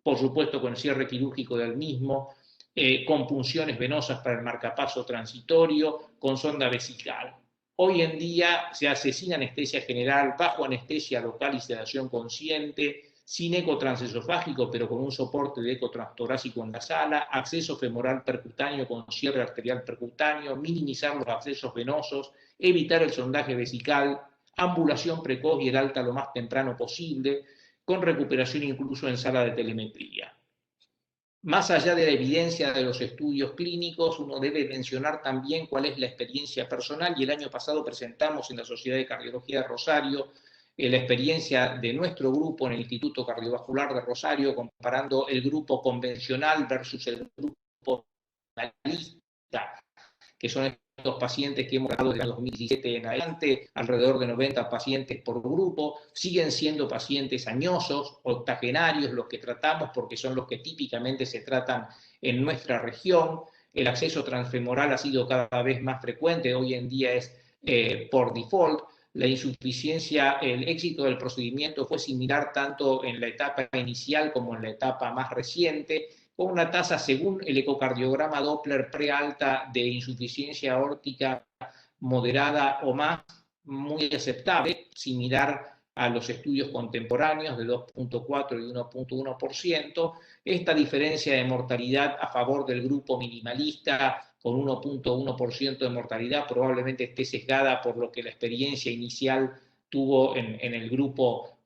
por supuesto con cierre quirúrgico del mismo, con punciones venosas para el marcapaso transitorio, con sonda vesical. Hoy en día se hace sin anestesia general, bajo anestesia local y sedación consciente, sin eco transesofágico, pero con un soporte de eco transtorácico en la sala, acceso femoral percutáneo con cierre arterial percutáneo, minimizar los accesos venosos, evitar el sondaje vesical, ambulación precoz y el alta lo más temprano posible, con recuperación incluso en sala de telemetría. Más allá de la evidencia de los estudios clínicos, uno debe mencionar también cuál es la experiencia personal, y el año pasado presentamos en la Sociedad de Cardiología de Rosario la experiencia de nuestro grupo en el Instituto Cardiovascular de Rosario, comparando el grupo convencional versus el grupo analista, que son estos pacientes que hemos tratado desde el 2017 en adelante, alrededor de 90 pacientes por grupo. Siguen siendo pacientes añosos, octogenarios los que tratamos, porque son los que típicamente se tratan en nuestra región. El acceso transfemoral ha sido cada vez más frecuente, hoy en día es por default. La insuficiencia, el éxito del procedimiento fue similar tanto en la etapa inicial como en la etapa más reciente, con una tasa, según el ecocardiograma Doppler prealta, de insuficiencia aórtica moderada o más, muy aceptable, similar a los estudios contemporáneos de 2.4 y 1.1%. Esta diferencia de mortalidad a favor del grupo minimalista, con 1.1% de mortalidad, probablemente esté sesgada por lo que la experiencia inicial tuvo en el grupo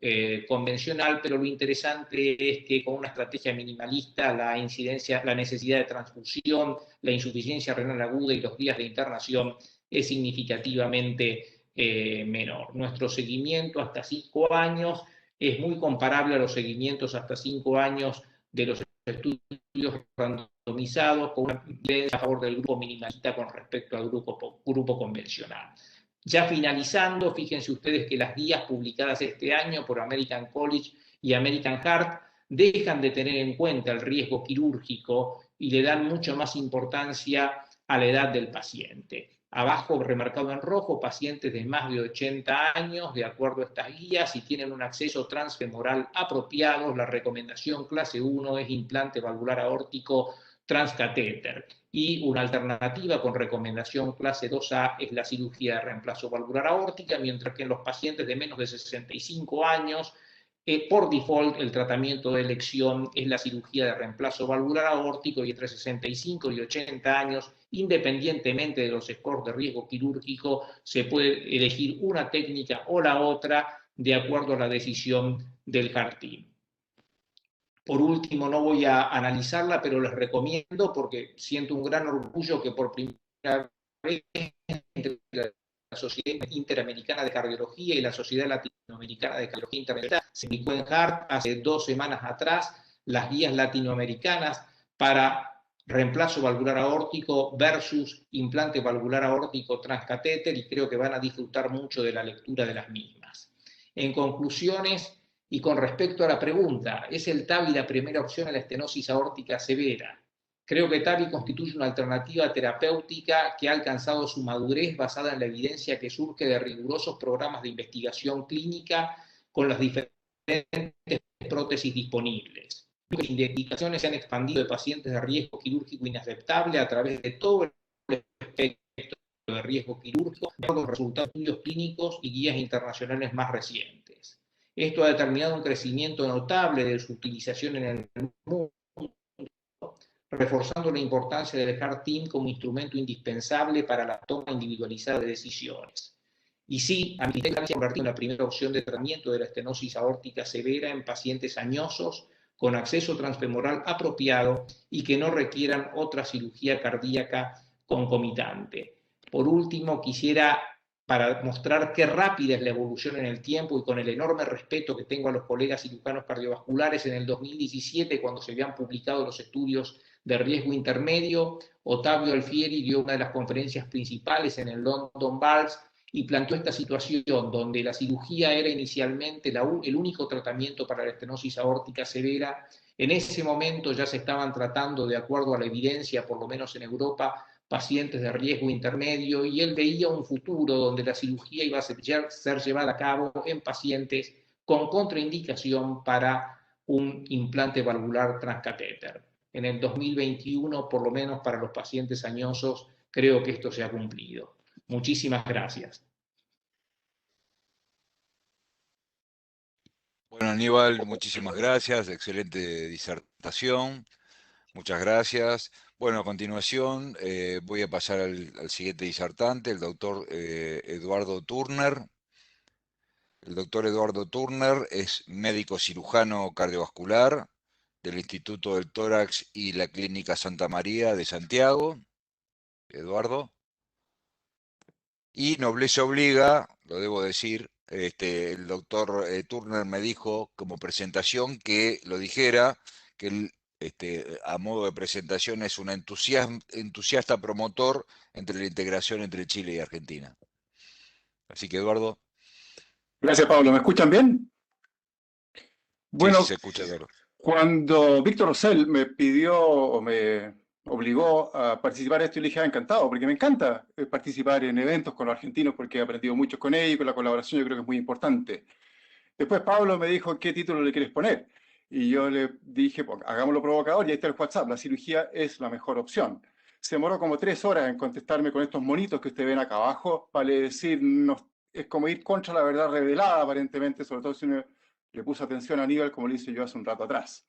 convencional, pero lo interesante es que con una estrategia minimalista la incidencia, la necesidad de transfusión, la insuficiencia renal aguda y los días de internación es significativamente menor. Nuestro seguimiento hasta 5 años es muy comparable a los seguimientos hasta 5 años de los estudios randomizados, con una evidencia a favor del grupo minimalista con respecto al grupo convencional. Ya finalizando, fíjense ustedes que las guías publicadas este año por American College y American Heart dejan de tener en cuenta el riesgo quirúrgico y le dan mucho más importancia a la edad del paciente. Abajo, remarcado en rojo, pacientes de más de 80 años, de acuerdo a estas guías, si tienen un acceso transfemoral apropiado, la recomendación clase 1 es implante valvular aórtico transcatéter, y una alternativa con recomendación clase 2A es la cirugía de reemplazo valvular aórtica, mientras que en los pacientes de menos de 65 años, por default, el tratamiento de elección es la cirugía de reemplazo valvular aórtico, y entre 65 y 80 años, independientemente de los scores de riesgo quirúrgico, se puede elegir una técnica o la otra de acuerdo a la decisión del Heart Team. Por último, no voy a analizarla, pero les recomiendo, porque siento un gran orgullo que por primera vez entre la Sociedad Interamericana de Cardiología y la Sociedad Latinoamericana de Cardiología Intervencional se publicó en Heart hace 2 semanas atrás las guías latinoamericanas para reemplazo valvular aórtico versus implante valvular aórtico transcatéter, y creo que van a disfrutar mucho de la lectura de las mismas. En conclusiones, y con respecto a la pregunta, ¿es el TAVI la primera opción a la estenosis aórtica severa? Creo que TAVI constituye una alternativa terapéutica que ha alcanzado su madurez basada en la evidencia que surge de rigurosos programas de investigación clínica con las diferentes prótesis disponibles. Las indicaciones se han expandido de pacientes de riesgo quirúrgico inaceptable a través de todo el espectro de riesgo quirúrgico, con los resultados de estudios clínicos y guías internacionales más recientes. Esto ha determinado un crecimiento notable de su utilización en el mundo, reforzando la importancia del Heart Team como instrumento indispensable para la toma individualizada de decisiones. Y sí, a mi criterio, se ha convertido en la primera opción de tratamiento de la estenosis aórtica severa en pacientes añosos con acceso transfemoral apropiado y que no requieran otra cirugía cardíaca concomitante. Por último, quisiera, para mostrar qué rápida es la evolución en el tiempo y con el enorme respeto que tengo a los colegas cirujanos cardiovasculares, en el 2017, cuando se habían publicado los estudios de riesgo intermedio, Ottavio Alfieri dio una de las conferencias principales en el London Valves y planteó esta situación donde la cirugía era inicialmente el único tratamiento para la estenosis aórtica severa. En ese momento ya se estaban tratando, de acuerdo a la evidencia, por lo menos en Europa, pacientes de riesgo intermedio, y él veía un futuro donde la cirugía iba a ser llevada a cabo en pacientes con contraindicación para un implante valvular transcatéter. En el 2021, por lo menos para los pacientes añosos, creo que esto se ha cumplido. Muchísimas gracias. Bueno, Aníbal, muchísimas gracias. Excelente disertación. Muchas gracias. Bueno, a continuación voy a pasar al siguiente disertante, el doctor Eduardo Turner. El doctor Eduardo Turner es médico cirujano cardiovascular del Instituto del Tórax y la Clínica Santa María de Santiago. Eduardo. Y nobleza obliga, lo debo decir, el doctor Turner me dijo como presentación que lo dijera, que él, a modo de presentación, es un entusiasta promotor entre la integración entre Chile y Argentina. Así que, Eduardo. Gracias, Pablo. ¿Me escuchan bien? Bueno, sí, Bueno, se escucha, Eduardo. Cuando Víctor Rosell me pidió o me obligó a participar en esto, yo le dije, encantado, porque me encanta participar en eventos con los argentinos, porque he aprendido mucho con ellos, y con la colaboración yo creo que es muy importante. Después Pablo me dijo, ¿qué título le quieres poner? Y yo le dije, pues, hagámoslo provocador, y ahí está el WhatsApp, la cirugía es la mejor opción. Se demoró como 3 horas en contestarme con estos monitos que ustedes ven acá abajo, vale decir, es como ir contra la verdad revelada, aparentemente, sobre todo si uno le puso atención a Aníbal, como le hice yo hace un rato atrás.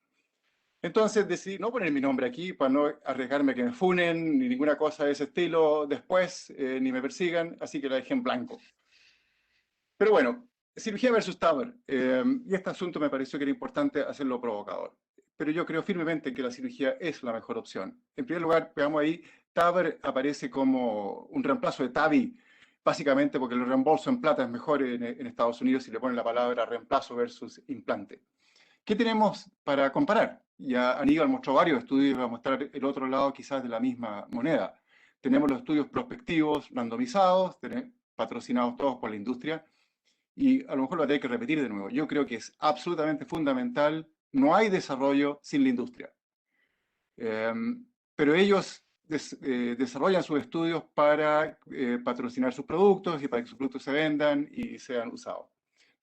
Entonces decidí no poner mi nombre aquí para no arriesgarme que me funen, ni ninguna cosa de ese estilo después, ni me persigan, así que la dejé en blanco. Pero bueno, cirugía versus TAVR, y este asunto me pareció que era importante hacerlo provocador. Pero yo creo firmemente que la cirugía es la mejor opción. En primer lugar, veamos ahí, TAVR aparece como un reemplazo de TAVI, básicamente porque el reembolso en plata es mejor en Estados Unidos si le ponen la palabra reemplazo versus implante. ¿Qué tenemos para comparar? Ya Aníbal mostró varios estudios y va a mostrar el otro lado quizás de la misma moneda. Tenemos los estudios prospectivos randomizados, patrocinados todos por la industria, y a lo mejor lo voy a tener que repetir de nuevo. Yo creo que es absolutamente fundamental, no hay desarrollo sin la industria. Pero ellos desarrollan sus estudios para patrocinar sus productos y para que sus productos se vendan y sean usados.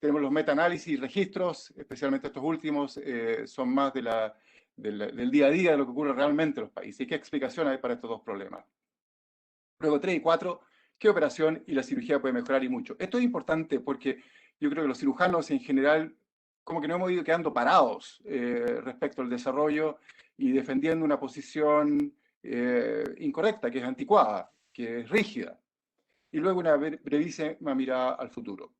Tenemos los meta-análisis y registros, especialmente estos últimos, son más del día a día de lo que ocurre realmente en los países. ¿Y qué explicación hay para estos dos problemas? Luego 3 y 4, ¿qué operación y la cirugía puede mejorar y mucho? Esto es importante porque yo creo que los cirujanos en general como que no hemos ido quedando parados respecto al desarrollo y defendiendo una posición incorrecta, que es anticuada, que es rígida. Y luego una brevísima mirada al futuro.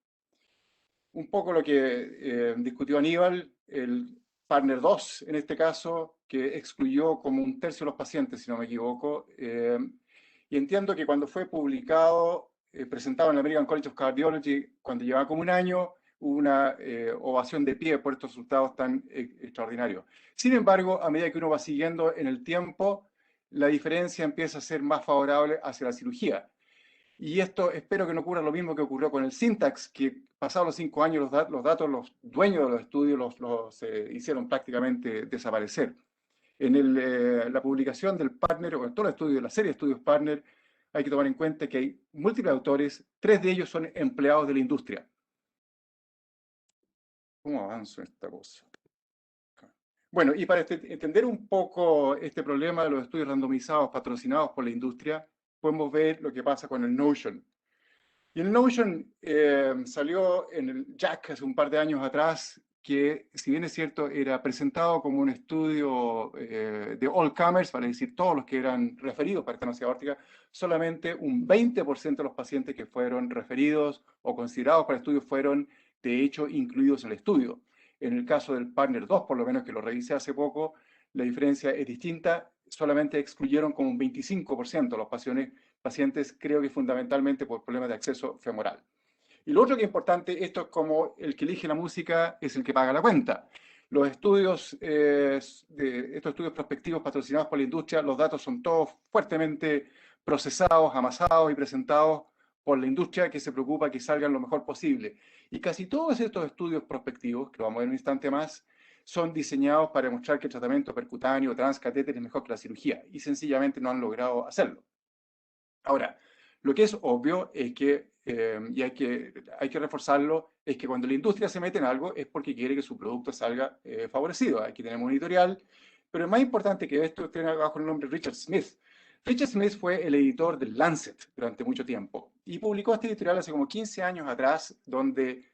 Un poco lo que discutió Aníbal, el Partner 2 en este caso, que excluyó como 1/3 de los pacientes, si no me equivoco, y entiendo que cuando fue publicado, presentado en el American College of Cardiology, cuando llevaba como un año, hubo una ovación de pie por estos resultados tan extraordinarios. Sin embargo, a medida que uno va siguiendo en el tiempo, la diferencia empieza a ser más favorable hacia la cirugía. Y esto espero que no ocurra lo mismo que ocurrió con el Syntax, que pasados los 5 años los datos, los dueños de los estudios los hicieron prácticamente desaparecer. En la publicación del partner, o en todo el estudio de la serie de estudios partner, hay que tomar en cuenta que hay múltiples autores, 3 de ellos son empleados de la industria. ¿Cómo avanzo en esta cosa? Bueno, y para entender un poco este problema de los estudios randomizados patrocinados por la industria, podemos ver lo que pasa con el Notion. Y el Notion salió en el JACC hace un par de años atrás que, si bien es cierto, era presentado como un estudio de all comers, vale decir, todos los que eran referidos para estenosis aórtica, solamente un 20% de los pacientes que fueron referidos o considerados para el estudio fueron, de hecho, incluidos en el estudio. En el caso del Partner 2, por lo menos que lo revisé hace poco, la diferencia es distinta, solamente excluyeron como un 25% de los pacientes, creo que fundamentalmente por problemas de acceso femoral. Y lo otro que es importante, esto es como el que elige la música es el que paga la cuenta. Los estudios, estos estudios prospectivos patrocinados por la industria, los datos son todos fuertemente procesados, amasados y presentados por la industria que se preocupa que salgan lo mejor posible. Y casi todos estos estudios prospectivos, que vamos a ver en un instante más, son diseñados para demostrar que el tratamiento percutáneo transcatéter es mejor que la cirugía, y sencillamente no han logrado hacerlo. Ahora, lo que es obvio es que, y hay que reforzarlo, es que cuando la industria se mete en algo es porque quiere que su producto salga favorecido. Hay que tener un editorial, pero es más importante que esto tiene abajo el nombre Richard Smith. Richard Smith fue el editor del Lancet durante mucho tiempo y publicó este editorial hace como 15 años atrás, donde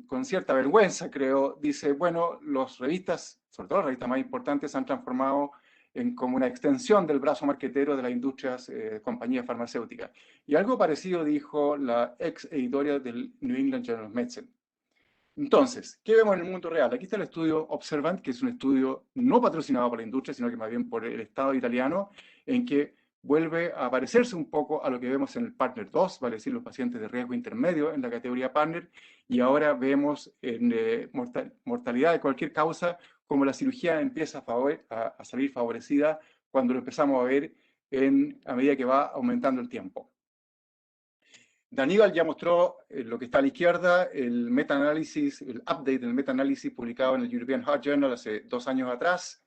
con cierta vergüenza, creo, dice, bueno, las revistas, sobre todo las revistas más importantes, se han transformado como una extensión del brazo marquetero de las industrias, compañías farmacéuticas. Y algo parecido dijo la ex editorial del New England Journal of Medicine. Entonces, ¿qué vemos en el mundo real? Aquí está el estudio Observant, que es un estudio no patrocinado por la industria, sino que más bien por el Estado italiano, en que vuelve a parecerse un poco a lo que vemos en el Partner 2, vale decir, los pacientes de riesgo intermedio en la categoría Partner, y ahora vemos en mortalidad de cualquier causa como la cirugía empieza a salir favorecida cuando lo empezamos a ver a medida que va aumentando el tiempo. Daníbal ya mostró lo que está a la izquierda, el meta-análisis, el update del meta-análisis publicado en el European Heart Journal hace 2 años atrás,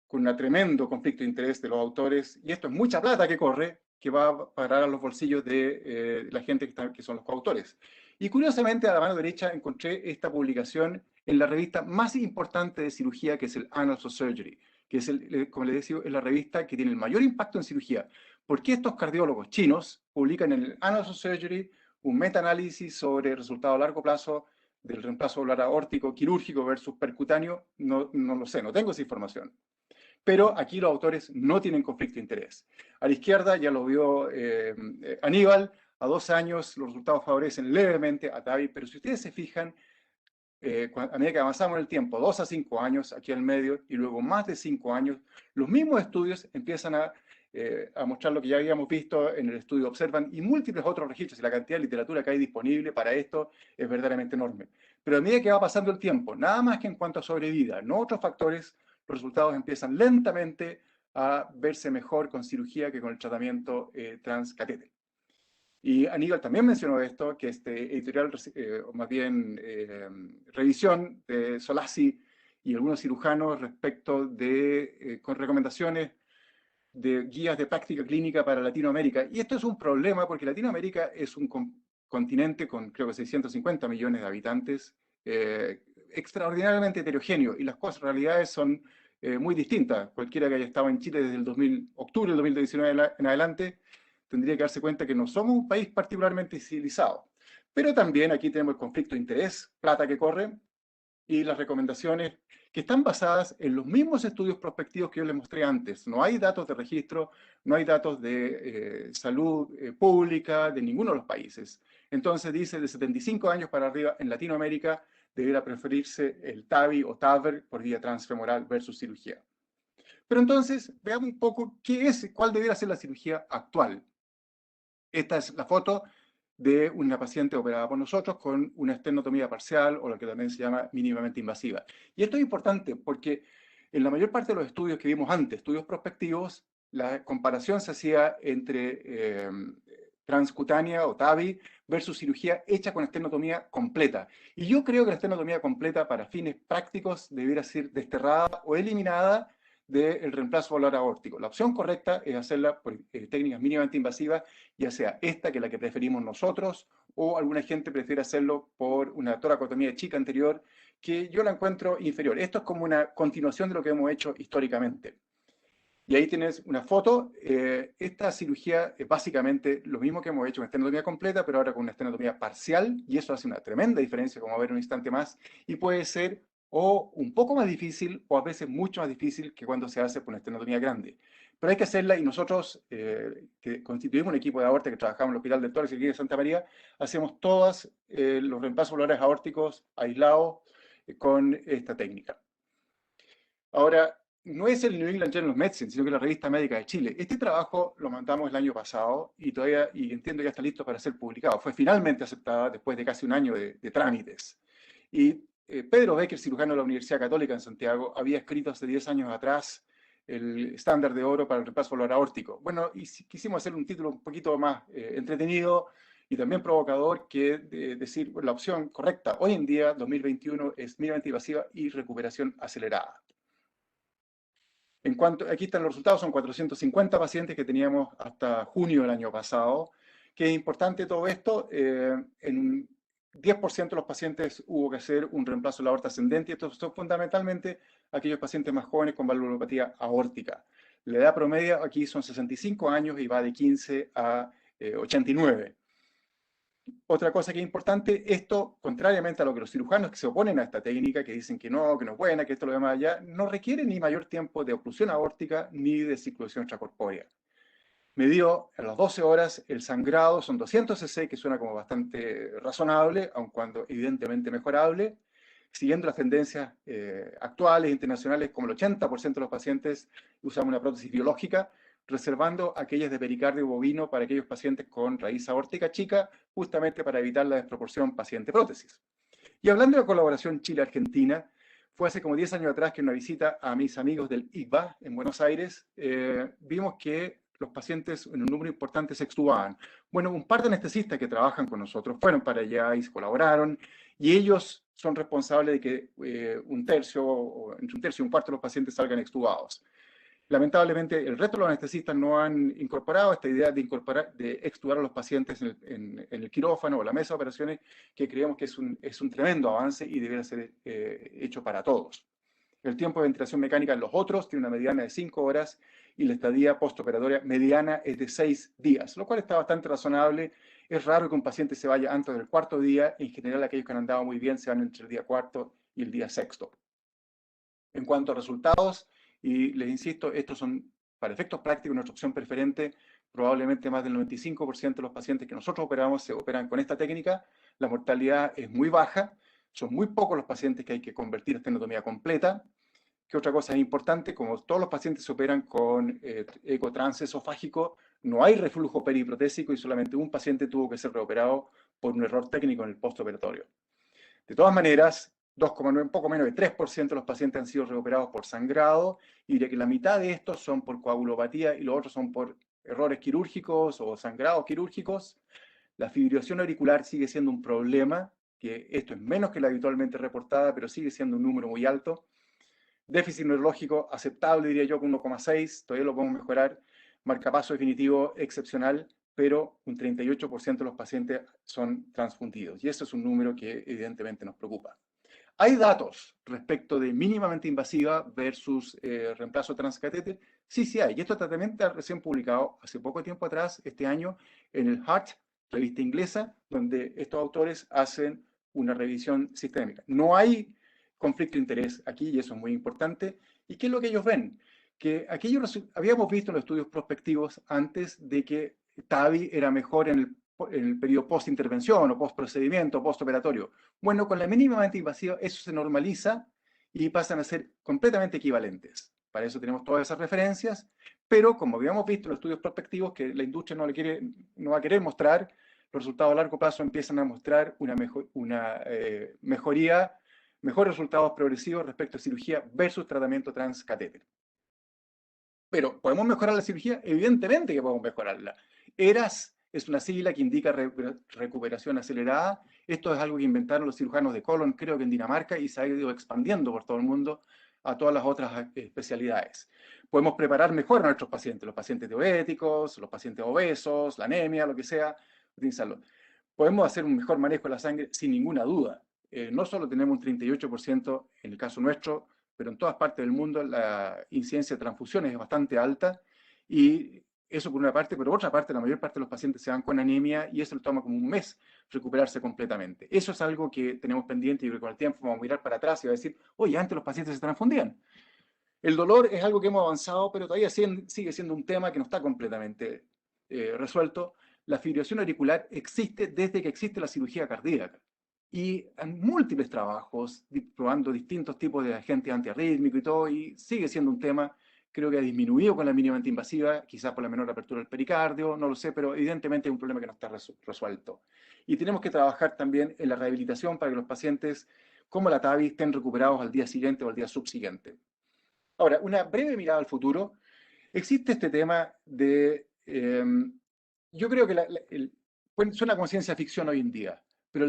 con un tremendo conflicto de interés de los autores, y esto es mucha plata que corre, que va a parar a los bolsillos de la gente que son los coautores. Y curiosamente, a la mano derecha encontré esta publicación en la revista más importante de cirugía, que es el Annals of Surgery, que es, como les decía, es la revista que tiene el mayor impacto en cirugía. ¿Por qué estos cardiólogos chinos publican en el Annals of Surgery un meta-análisis sobre resultado a largo plazo del reemplazo valvular aórtico quirúrgico versus percutáneo? No lo sé, no tengo esa información. Pero aquí los autores no tienen conflicto de interés. A la izquierda, ya lo vio Aníbal, a 2 años los resultados favorecen levemente a TAVI, pero si ustedes se fijan, a medida que avanzamos en el tiempo, 2 a 5 años aquí al medio, y luego más de 5 años, los mismos estudios empiezan a mostrar lo que ya habíamos visto en el estudio Observant y múltiples otros registros, y la cantidad de literatura que hay disponible para esto es verdaderamente enorme. Pero a medida que va pasando el tiempo, nada más que en cuanto a sobrevida, no otros factores, los resultados empiezan lentamente a verse mejor con cirugía que con el tratamiento transcatéter. Y Aníbal también mencionó esto, que este editorial, o más bien revisión de Solazzi y algunos cirujanos respecto de, con recomendaciones de guías de práctica clínica para Latinoamérica. Y esto es un problema porque Latinoamérica es un continente con creo que 650 millones de habitantes, extraordinariamente heterogéneo, y las realidades son muy distintas. Cualquiera que haya estado en Chile desde el octubre del 2019 en adelante tendría que darse cuenta que no somos un país particularmente civilizado. Pero también aquí tenemos el conflicto de interés, plata que corre, y las recomendaciones que están basadas en los mismos estudios prospectivos que yo les mostré antes. No hay datos de registro, no hay datos de salud pública de ninguno de los países. Entonces dice, de 75 años para arriba en Latinoamérica debería preferirse el TAVI o TAVR por vía transfemoral versus cirugía. Pero entonces, veamos un poco cuál debería ser la cirugía actual. Esta es la foto de una paciente operada por nosotros con una estenotomía parcial, o lo que también se llama mínimamente invasiva. Y esto es importante porque en la mayor parte de los estudios que vimos antes, estudios prospectivos, la comparación se hacía entre transcutánea o TAVI versus cirugía hecha con estenotomía completa. Y yo creo que la estenotomía completa para fines prácticos debiera ser desterrada o eliminada del reemplazo valvular aórtico. La opción correcta es hacerla por técnicas mínimamente invasivas, ya sea esta, que es la que preferimos nosotros, o alguna gente prefiere hacerlo por una toracotomía chica anterior, que yo la encuentro inferior. Esto es como una continuación de lo que hemos hecho históricamente. Y ahí tienes una foto. Esta cirugía es básicamente lo mismo que hemos hecho con estenotomía completa, pero ahora con una estenotomía parcial, y eso hace una tremenda diferencia, como va a ver un instante más, y puede ser o un poco más difícil o a veces mucho más difícil que cuando se hace por una estenotomía grande. Pero hay que hacerla y nosotros, que constituimos un equipo de aorta que trabajamos en el Hospital del Tórax aquí de Santa María, hacemos todos los reemplazos valvulares aórticos aislados con esta técnica. Ahora, no es el New England Journal of Medicine, sino que la Revista Médica de Chile. Este trabajo lo mandamos el año pasado y todavía, y entiendo ya está listo para ser publicado. Fue finalmente aceptada después de casi un año de trámites. Y Pedro Becker, cirujano de la Universidad Católica en Santiago, había escrito hace 10 años atrás el estándar de oro para el reemplazo valvular aórtico. Bueno, y quisimos hacer un título un poquito más entretenido y también provocador que decir, bueno, la opción correcta hoy en día, 2021, es mínimamente invasiva y recuperación acelerada. En cuanto, aquí están los resultados, son 450 pacientes que teníamos hasta junio del año pasado. Que es importante todo esto, en un 10% de los pacientes hubo que hacer un reemplazo de la aorta ascendente, y estos son fundamentalmente aquellos pacientes más jóvenes con valvulopatía aórtica. La edad promedia aquí son 65 años y va de 15 a 89. Otra cosa que es importante, esto, contrariamente a lo que los cirujanos que se oponen a esta técnica, que dicen que no es buena, que esto lo demás allá, no requiere ni mayor tiempo de oclusión aórtica ni de circulación extracorpórea. Me dio a las 12 horas el sangrado, son 200 cc, que suena como bastante razonable, aun cuando evidentemente mejorable, siguiendo las tendencias actuales, internacionales, como el 80% de los pacientes usan una prótesis biológica, reservando aquellas de pericardio bovino para aquellos pacientes con raíz aórtica chica, justamente para evitar la desproporción paciente-prótesis. Y hablando de la colaboración Chile-Argentina, fue hace como 10 años atrás que en una visita a mis amigos del ICBA en Buenos Aires, vimos que los pacientes en un número importante se extubaban. Bueno, un par de anestesistas que trabajan con nosotros fueron para allá y colaboraron, y ellos son responsables de que un tercio, o entre un tercio y un cuarto de los pacientes salgan extubados. Lamentablemente, el resto de los anestesistas no han incorporado esta idea de extubar a los pacientes en el quirófano o la mesa de operaciones, que creemos que es un tremendo avance y debería ser hecho para todos. El tiempo de ventilación mecánica en los otros tiene una mediana de 5 horas y la estadía postoperatoria mediana es de 6 días, lo cual está bastante razonable. Es raro que un paciente se vaya antes del cuarto día. En general, aquellos que han andado muy bien se van entre el día cuarto y el día sexto. En cuanto a resultados, y les insisto, estos son, para efectos prácticos, nuestra opción preferente. Probablemente más del 95% de los pacientes que nosotros operamos se operan con esta técnica. La mortalidad es muy baja. Son muy pocos los pacientes que hay que convertir a estenotomía completa. ¿Qué otra cosa es importante? Como todos los pacientes se operan con ecotrans esofágico, no hay reflujo periprotésico y solamente un paciente tuvo que ser reoperado por un error técnico en el postoperatorio. De todas maneras, 2,9, un poco menos de 3% de los pacientes han sido reoperados por sangrado, y diría que la mitad de estos son por coagulopatía y los otros son por errores quirúrgicos o sangrados quirúrgicos. La fibrilación auricular sigue siendo un problema, que esto es menos que la habitualmente reportada, pero sigue siendo un número muy alto. Déficit neurológico aceptable, diría yo, con 1,6, todavía lo podemos mejorar. Marcapaso definitivo excepcional, pero un 38% de los pacientes son transfundidos. Y eso es un número que evidentemente nos preocupa. ¿Hay datos respecto de mínimamente invasiva versus reemplazo transcatéter? Sí, sí hay. Y esto está recién publicado hace poco tiempo atrás, este año, en el Heart, revista inglesa, donde estos autores hacen una revisión sistémica. No hay conflicto de interés aquí, y eso es muy importante. ¿Y qué es lo que ellos ven? Que habíamos visto en los estudios prospectivos antes de que TAVI era mejor en el periodo post-intervención o post-procedimiento, post-operatorio. Bueno, con la mínimamente invasiva eso se normaliza y pasan a ser completamente equivalentes. Para eso tenemos todas esas referencias, pero como habíamos visto en los estudios prospectivos que la industria no va a querer mostrar, los resultados a largo plazo empiezan a mostrar una mejoría, mejores resultados progresivos respecto a cirugía versus tratamiento transcatéter. Pero, ¿podemos mejorar la cirugía? Evidentemente que podemos mejorarla. ERAS es una sigla que indica recuperación acelerada. Esto es algo que inventaron los cirujanos de colon, creo que en Dinamarca, y se ha ido expandiendo por todo el mundo a todas las otras especialidades. Podemos preparar mejor a nuestros pacientes, los pacientes diabéticos, los pacientes obesos, la anemia, lo que sea, utilizarlo. Podemos hacer un mejor manejo de la sangre sin ninguna duda. No solo tenemos un 38% en el caso nuestro pero en todas partes del mundo la incidencia de transfusiones es bastante alta y eso por una parte, pero por otra parte la mayor parte de los pacientes se van con anemia y eso le toma como un mes recuperarse completamente. Eso es algo que tenemos pendiente y que con el tiempo vamos a mirar para atrás y va a decir, oye, antes los pacientes se transfundían. El dolor es algo que hemos avanzado, pero todavía sigue siendo un tema que no está completamente resuelto. La fibrilación auricular existe desde que existe la cirugía cardíaca. Y en múltiples trabajos, probando distintos tipos de agentes antiarrítmicos y todo, y sigue siendo un tema, creo que ha disminuido con la mínimamente invasiva, quizás por la menor apertura del pericardio, no lo sé, pero evidentemente es un problema que no está resuelto. Y tenemos que trabajar también en la rehabilitación para que los pacientes, como la TAVI, estén recuperados al día siguiente o al día subsiguiente. Ahora, una breve mirada al futuro. Existe este tema de... yo creo que suena como ciencia ficción hoy en día, pero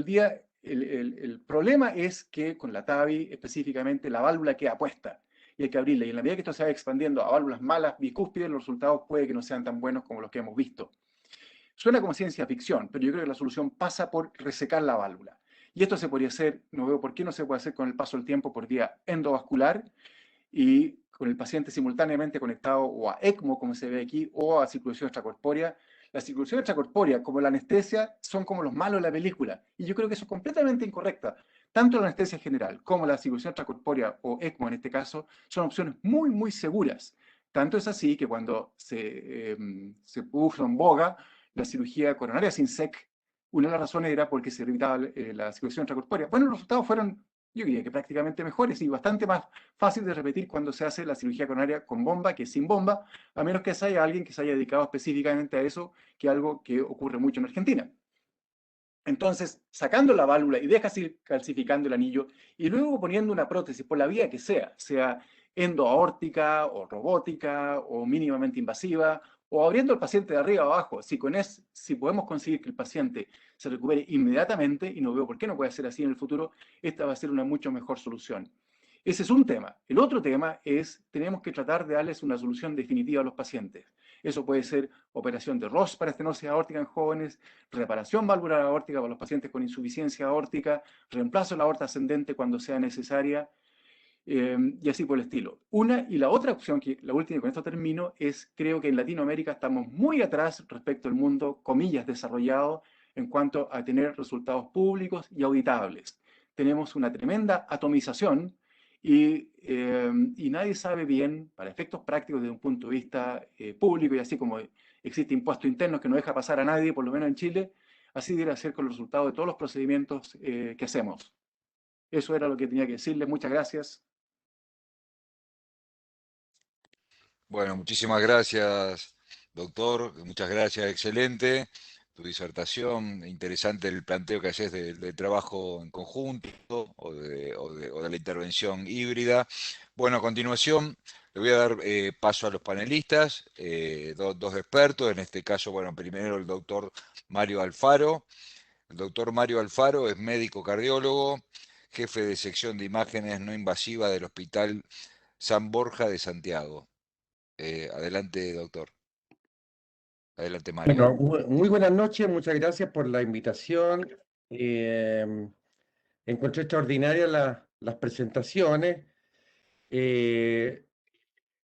el problema es que con la TAVI específicamente la válvula queda puesta y hay que abrirla. Y en la medida que esto se va expandiendo a válvulas malas, bicúspides, los resultados puede que no sean tan buenos como los que hemos visto. Suena como ciencia ficción, pero yo creo que la solución pasa por resecar la válvula. Y esto se podría hacer, no veo por qué no se puede hacer con el paso del tiempo por vía endovascular, y con el paciente simultáneamente conectado o a ECMO, como se ve aquí, o a circulación extracorpórea. La circulación extracorpórea, como la anestesia, son como los malos de la película. Y yo creo que eso es completamente incorrecta. Tanto la anestesia general como la circulación extracorpórea, o ECMO en este caso, son opciones muy, muy seguras. Tanto es así que cuando se puso en boga la cirugía coronaria sin SEC, una de las razones era porque se evitaba la circulación extracorpórea. Bueno, los resultados fueron, yo diría que prácticamente mejores y bastante más fácil de repetir cuando se hace la cirugía coronaria con bomba que sin bomba, a menos que haya alguien que se haya dedicado específicamente a eso, que es algo que ocurre mucho en Argentina. Entonces, sacando la válvula y dejas ir calcificando el anillo y luego poniendo una prótesis por la vía que sea endoaórtica o robótica o mínimamente invasiva o abriendo al paciente de arriba a abajo, si podemos conseguir que el paciente se recupere inmediatamente, y no veo por qué no puede ser así en el futuro, esta va a ser una mucho mejor solución. Ese es un tema. El otro tema es, tenemos que tratar de darles una solución definitiva a los pacientes. Eso puede ser operación de Ross para estenosis aórtica en jóvenes, reparación valvular aórtica para los pacientes con insuficiencia aórtica, reemplazo de la aorta ascendente cuando sea necesaria, y así por el estilo. Una y la otra opción, que la última y con esto termino, es creo que en Latinoamérica estamos muy atrás respecto al mundo, comillas, desarrollado en cuanto a tener resultados públicos y auditables. Tenemos una tremenda atomización y nadie sabe bien, para efectos prácticos desde un punto de vista público, y así como existe impuesto interno que no deja pasar a nadie, por lo menos en Chile, así debe ser con los resultados de todos los procedimientos que hacemos. Eso era lo que tenía que decirles. Muchas gracias. Bueno, muchísimas gracias, doctor. Muchas gracias, excelente. Tu disertación, interesante el planteo que haces del trabajo en conjunto o de la intervención híbrida. Bueno, a continuación le voy a dar paso a los panelistas, dos expertos, en este caso, bueno, primero el doctor Mario Alfaro. El doctor Mario Alfaro es médico cardiólogo, jefe de sección de imágenes no invasiva del Hospital San Borja de Santiago. Adelante, doctor. Adelante, Mario. Bueno, muy buenas noches, muchas gracias por la invitación. Encontré extraordinarias las presentaciones, eh,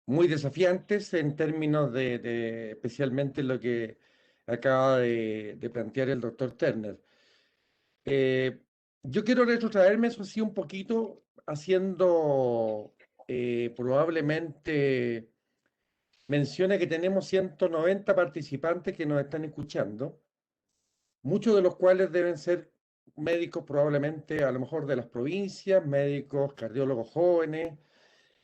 muy desafiantes en términos de especialmente lo que acaba de plantear el doctor Turner. Yo quiero retrotraerme eso sí un poquito, haciendo probablemente menciona que tenemos 190 participantes que nos están escuchando, muchos de los cuales deben ser médicos probablemente a lo mejor de las provincias, médicos, cardiólogos jóvenes,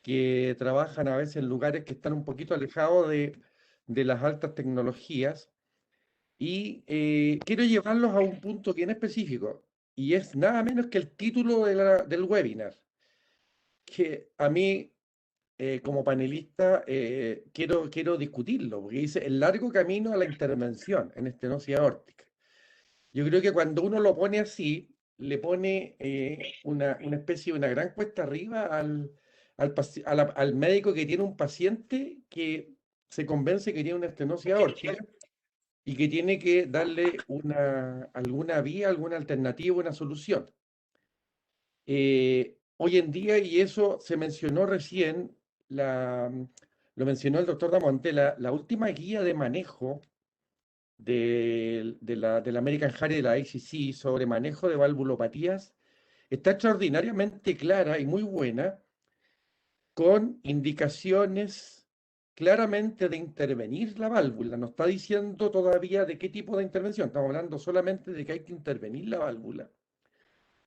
que trabajan a veces en lugares que están un poquito alejados de las altas tecnologías. Y quiero llevarlos a un punto bien específico, y es nada menos que el título del webinar, que a mí como panelista quiero discutirlo, porque dice el largo camino a la intervención en estenosis aórtica. Yo creo que cuando uno lo pone así, le pone una especie de una gran cuesta arriba al médico que tiene un paciente que se convence que tiene una estenosis aórtica y que tiene que darle alguna vía, alguna alternativa, una solución. hoy en día, y eso se mencionó recién, lo mencionó el doctor Damonte, la última guía de manejo de la American Heart y de la ACC sobre manejo de valvulopatías está extraordinariamente clara y muy buena, con indicaciones claramente de intervenir la válvula. No está diciendo todavía de qué tipo de intervención, estamos hablando solamente de que hay que intervenir la válvula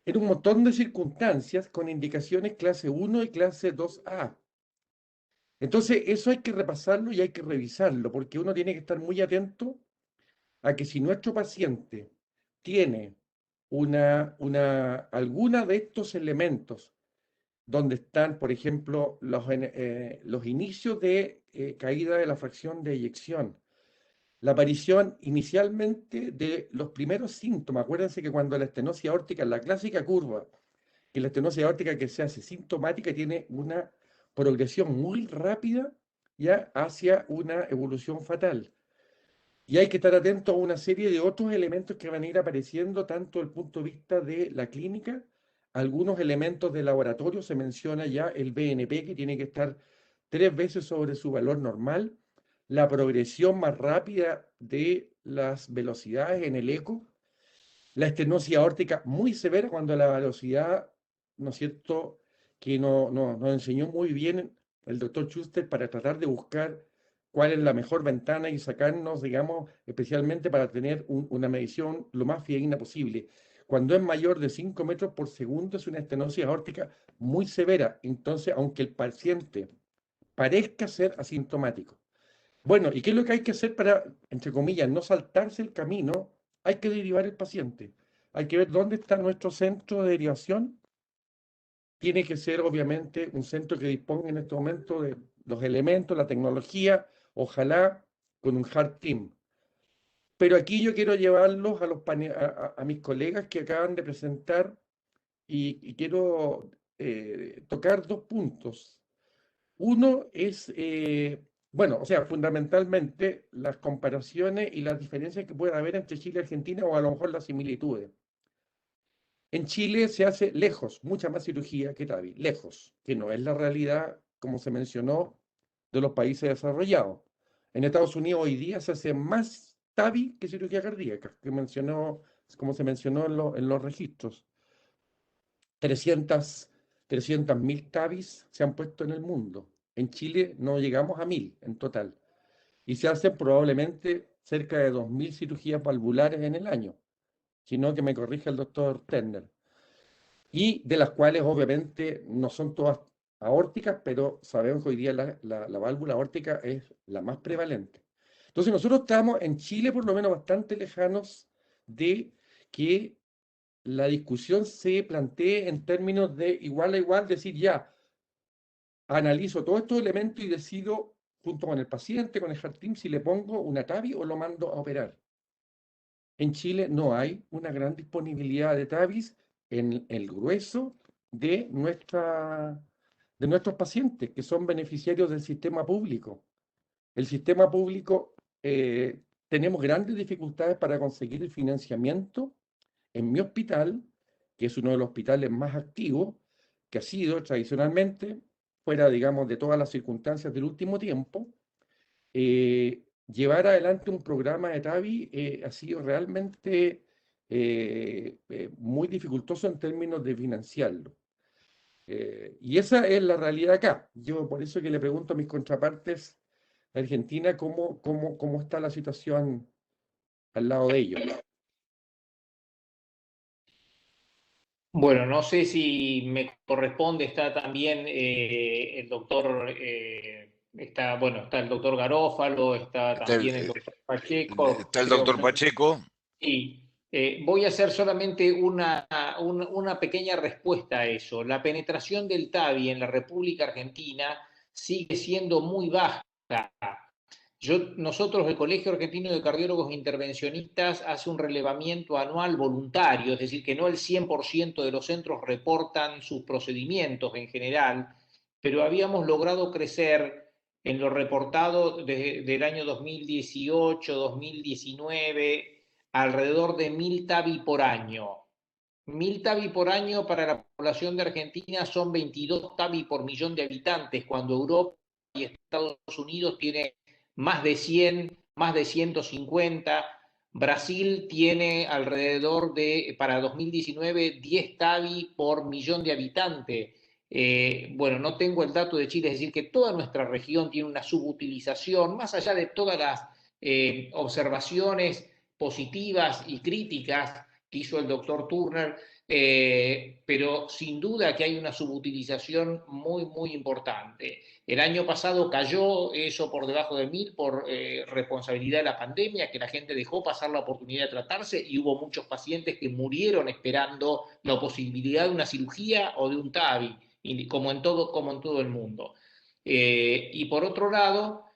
en un montón de circunstancias con indicaciones clase 1 y clase 2A. Entonces, eso hay que repasarlo y hay que revisarlo, porque uno tiene que estar muy atento a que si nuestro paciente tiene alguna de estos elementos, donde están, por ejemplo, los inicios de caída de la fracción de eyección, la aparición inicialmente de los primeros síntomas. Acuérdense que cuando la estenosis aórtica, la clásica curva, que la estenosis aórtica que se hace sintomática tiene una progresión muy rápida ya hacia una evolución fatal. Y hay que estar atento a una serie de otros elementos que van a ir apareciendo, tanto desde el punto de vista de la clínica, algunos elementos de laboratorio, se menciona ya el BNP, que tiene que estar 3 veces sobre su valor normal, la progresión más rápida de las velocidades en el eco, la estenosis aórtica muy severa cuando la velocidad, ¿no es cierto?, que nos enseñó muy bien el doctor Schuster para tratar de buscar cuál es la mejor ventana y sacarnos, digamos, especialmente para tener una medición lo más fidedigna posible. Cuando es mayor de 5 metros por segundo es una estenosis aórtica muy severa. Entonces, aunque el paciente parezca ser asintomático. Bueno, ¿y qué es lo que hay que hacer para, entre comillas, no saltarse el camino? Hay que derivar el paciente. Hay que ver dónde está nuestro centro de derivación. Tiene que ser, obviamente, un centro que disponga en este momento de los elementos, la tecnología, ojalá con un heart team. Pero aquí yo quiero llevarlos a mis colegas que acaban de presentar y quiero tocar 2 puntos. Uno es, bueno, o sea, fundamentalmente las comparaciones y las diferencias que puede haber entre Chile y Argentina, o a lo mejor las similitudes. En Chile se hace lejos, mucha más cirugía que TAVI, lejos, que no es la realidad, como se mencionó, de los países desarrollados. En Estados Unidos hoy día se hace más TAVI que cirugía cardíaca, como se mencionó en los registros. 300.000 TAVIs se han puesto en el mundo. En Chile no llegamos a 1.000 en total. Y se hacen probablemente cerca de 2.000 cirugías valvulares en el año, sino que me corrija el doctor Turner. Y de las cuales obviamente no son todas aórticas, pero sabemos que hoy día la válvula aórtica es la más prevalente. Entonces nosotros estamos en Chile por lo menos bastante lejanos de que la discusión se plantee en términos de igual a igual, decir ya, analizo todos estos elementos y decido junto con el paciente, con el heart team, si le pongo una TAVI o lo mando a operar. En Chile no hay una gran disponibilidad de TAVIs en el grueso de nuestros pacientes, que son beneficiarios del sistema público. El sistema público, tenemos grandes dificultades para conseguir el financiamiento. En mi hospital, que es uno de los hospitales más activos, que ha sido tradicionalmente, fuera, digamos, de todas las circunstancias del último tiempo, llevar adelante un programa de TAVI ha sido realmente muy dificultoso en términos de financiarlo. Y esa es la realidad acá. Yo por eso que le pregunto a mis contrapartes de Argentina cómo está la situación al lado de ellos. Bueno, no sé si me corresponde, está también el doctor, está el doctor Garófalo, está también el doctor Pacheco. Está el doctor Pacheco. Sí, voy a hacer solamente una pequeña respuesta a eso. La penetración del TAVI en la República Argentina sigue siendo muy baja. Nosotros, el Colegio Argentino de Cardiólogos Intervencionistas, hace un relevamiento anual voluntario, es decir, que no el 100% de los centros reportan sus procedimientos en general, pero habíamos logrado crecer en lo reportado del año 2018, 2019, alrededor de 1.000 TAVI por año. 1000 TAVI por año para la población de Argentina son 22 TAVI por millón de habitantes, cuando Europa y Estados Unidos tiene más de 100, más de 150. Brasil tiene alrededor de, para 2019, 10 TAVI por millón de habitantes. Bueno, no tengo el dato de Chile, es decir, que toda nuestra región tiene una subutilización, más allá de todas las observaciones positivas y críticas que hizo el doctor Turner, pero sin duda que hay una subutilización muy, muy importante. El año pasado cayó eso por debajo de 1000 por responsabilidad de la pandemia, que la gente dejó pasar la oportunidad de tratarse y hubo muchos pacientes que murieron esperando la posibilidad de una cirugía o de un TAVI, como en todo el mundo. Y por otro lado,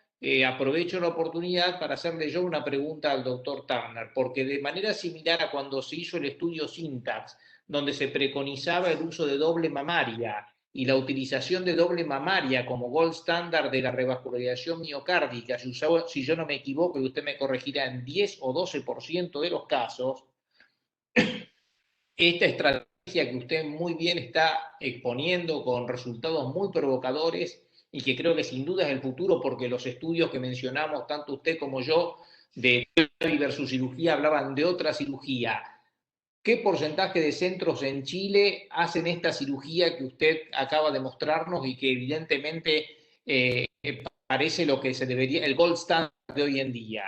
aprovecho la oportunidad para hacerle yo una pregunta al doctor Turner, porque de manera similar a cuando se hizo el estudio Syntax, donde se preconizaba el uso de doble mamaria y la utilización de doble mamaria como gold standard de la revascularización miocárdica, se usaba, si yo no me equivoco, y usted me corregirá, en 10 o 12% de los casos, esta estrategia que usted muy bien está exponiendo con resultados muy provocadores y que creo que sin duda es el futuro, porque los estudios que mencionamos, tanto usted como yo, de TAVI versus cirugía, hablaban de otra cirugía. ¿Qué porcentaje de centros en Chile hacen esta cirugía que usted acaba de mostrarnos y que evidentemente parece lo que se debería, el gold standard de hoy en día?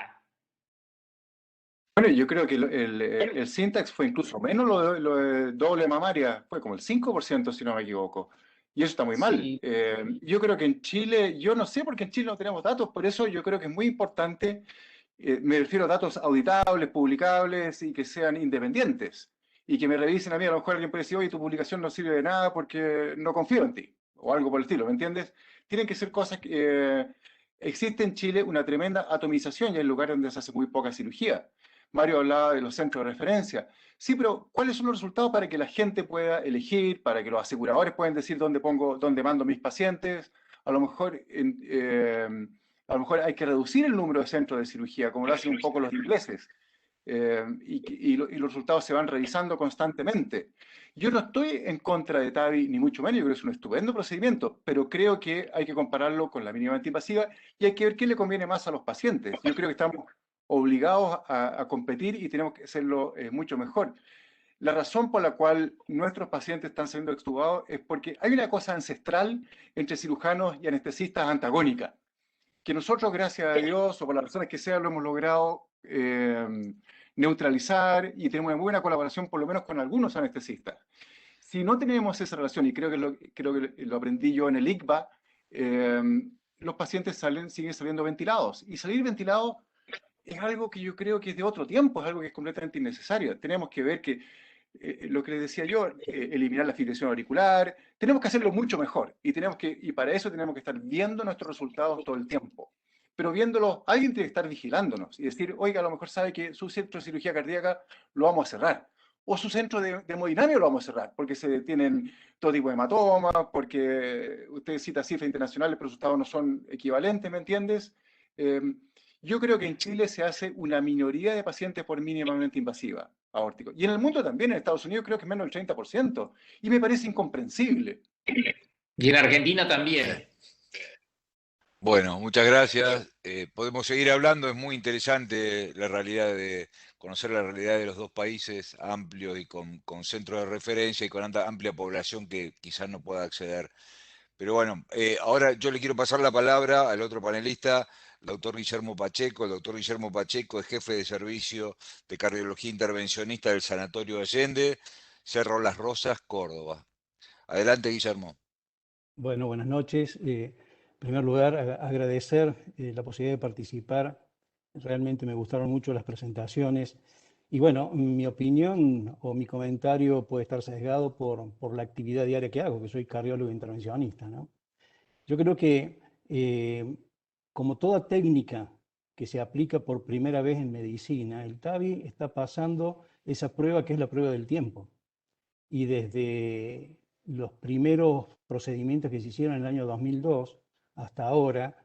Bueno, yo creo que el Syntax fue incluso menos lo de doble mamaria, fue como el 5%, si no me equivoco. Y eso está muy mal. Sí. Yo creo que en Chile, yo no sé porque en Chile no tenemos datos, por eso yo creo que es muy importante, me refiero a datos auditables, publicables y que sean independientes. Y que me revisen a mí, a lo mejor alguien puede decir, oye, tu publicación no sirve de nada porque no confío en ti, o algo por el estilo, ¿me entiendes? Tienen que ser cosas que... existe en Chile una tremenda atomización y hay lugares donde se hace muy poca cirugía. Mario hablaba de los centros de referencia. Sí, pero ¿cuáles son los resultados para que la gente pueda elegir, para que los aseguradores puedan decir dónde mando mis pacientes? A lo mejor, a lo mejor hay que reducir el número de centros de cirugía, como lo hacen un poco los ingleses. Y los resultados se van revisando constantemente. Yo no estoy en contra de TAVI, ni mucho menos, yo creo que es un estupendo procedimiento, pero creo que hay que compararlo con la mínima antiinvasiva y hay que ver qué le conviene más a los pacientes. Yo creo que estamos obligados a competir y tenemos que hacerlo mucho mejor. La razón por la cual nuestros pacientes están siendo extubados es porque hay una cosa ancestral entre cirujanos y anestesistas antagónica, que nosotros, gracias a Dios, o por las razones que sean, lo hemos logrado neutralizar y tenemos una muy buena colaboración, por lo menos con algunos anestesistas. Si no tenemos esa relación, y creo que lo aprendí yo en el ICBA, los pacientes siguen saliendo ventilados. Y salir ventilados es algo que yo creo que es de otro tiempo, es algo que es completamente innecesario. Tenemos que ver que, lo que les decía yo, eliminar la fibrilación auricular, tenemos que hacerlo mucho mejor y para eso tenemos que estar viendo nuestros resultados todo el tiempo. Pero viéndolos, alguien tiene que estar vigilándonos y decir, oiga, a lo mejor sabe que su centro de cirugía cardíaca lo vamos a cerrar. O su centro de hemodinamia lo vamos a cerrar, porque se tienen todo tipo de hematomas, porque usted cita cifras internacionales, pero los resultados no son equivalentes, ¿me entiendes? Yo creo que en Chile se hace una minoría de pacientes por mínimamente invasiva aórtico. Y en el mundo también, en Estados Unidos creo que es menos del 30%. Y me parece incomprensible. Y en Argentina también. Bueno, muchas gracias. Podemos seguir hablando, es muy interesante conocer la realidad de los dos países amplios y con centros de referencia y con amplia población que quizás no pueda acceder. Pero bueno, ahora yo le quiero pasar la palabra al otro panelista, el doctor Guillermo Pacheco. El doctor Guillermo Pacheco es jefe de servicio de cardiología intervencionista del Sanatorio Allende, Cerro Las Rosas, Córdoba. Adelante, Guillermo. Bueno, buenas noches. En primer lugar, agradecer la posibilidad de participar. Realmente me gustaron mucho las presentaciones. Y bueno, mi opinión o mi comentario puede estar sesgado por la actividad diaria que hago, que soy cardiólogo intervencionista, ¿no? Yo creo que como toda técnica que se aplica por primera vez en medicina, el TAVI está pasando esa prueba que es la prueba del tiempo. Y desde los primeros procedimientos que se hicieron en el año 2002 hasta ahora,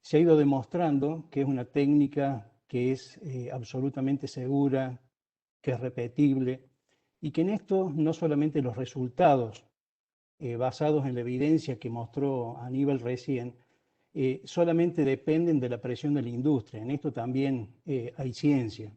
se ha ido demostrando que es una técnica que es absolutamente segura, que es repetible y que en esto no solamente los resultados basados en la evidencia que mostró Aníbal recién, solamente dependen de la presión de la industria. En esto también hay ciencia.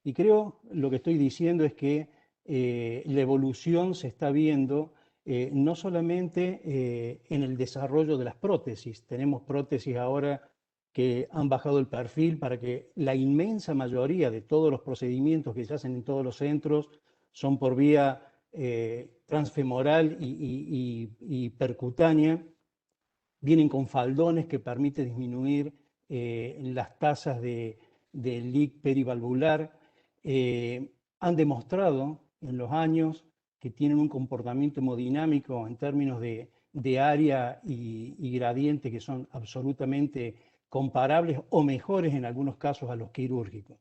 Y creo, lo que estoy diciendo es que la evolución se está viendo no solamente en el desarrollo de las prótesis. Tenemos prótesis ahora que han bajado el perfil para que la inmensa mayoría de todos los procedimientos que se hacen en todos los centros son por vía transfemoral y percutánea. Vienen con faldones que permiten disminuir las tasas de leak perivalvular. Han demostrado en los años que tienen un comportamiento hemodinámico en términos de área y gradiente que son absolutamente comparables o mejores en algunos casos a los quirúrgicos.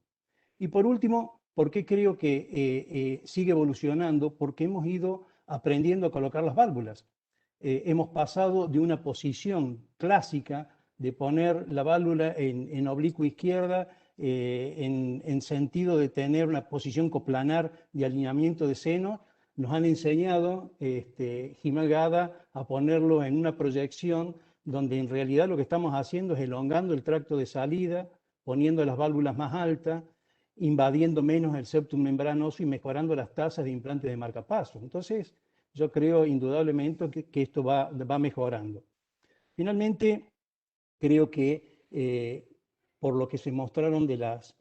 Y por último, ¿por qué creo que sigue evolucionando? Porque hemos ido aprendiendo a colocar las válvulas. Hemos pasado de una posición clásica de poner la válvula en oblicuo izquierda, en sentido de tener una posición coplanar de alineamiento de seno. Nos han enseñado, Jiménez Gada, a ponerlo en una proyección donde en realidad lo que estamos haciendo es elongando el tracto de salida, poniendo las válvulas más altas, invadiendo menos el septum membranoso y mejorando las tasas de implante de marcapaso. Entonces, yo creo indudablemente que esto va mejorando. Finalmente, creo que por lo que se mostraron de las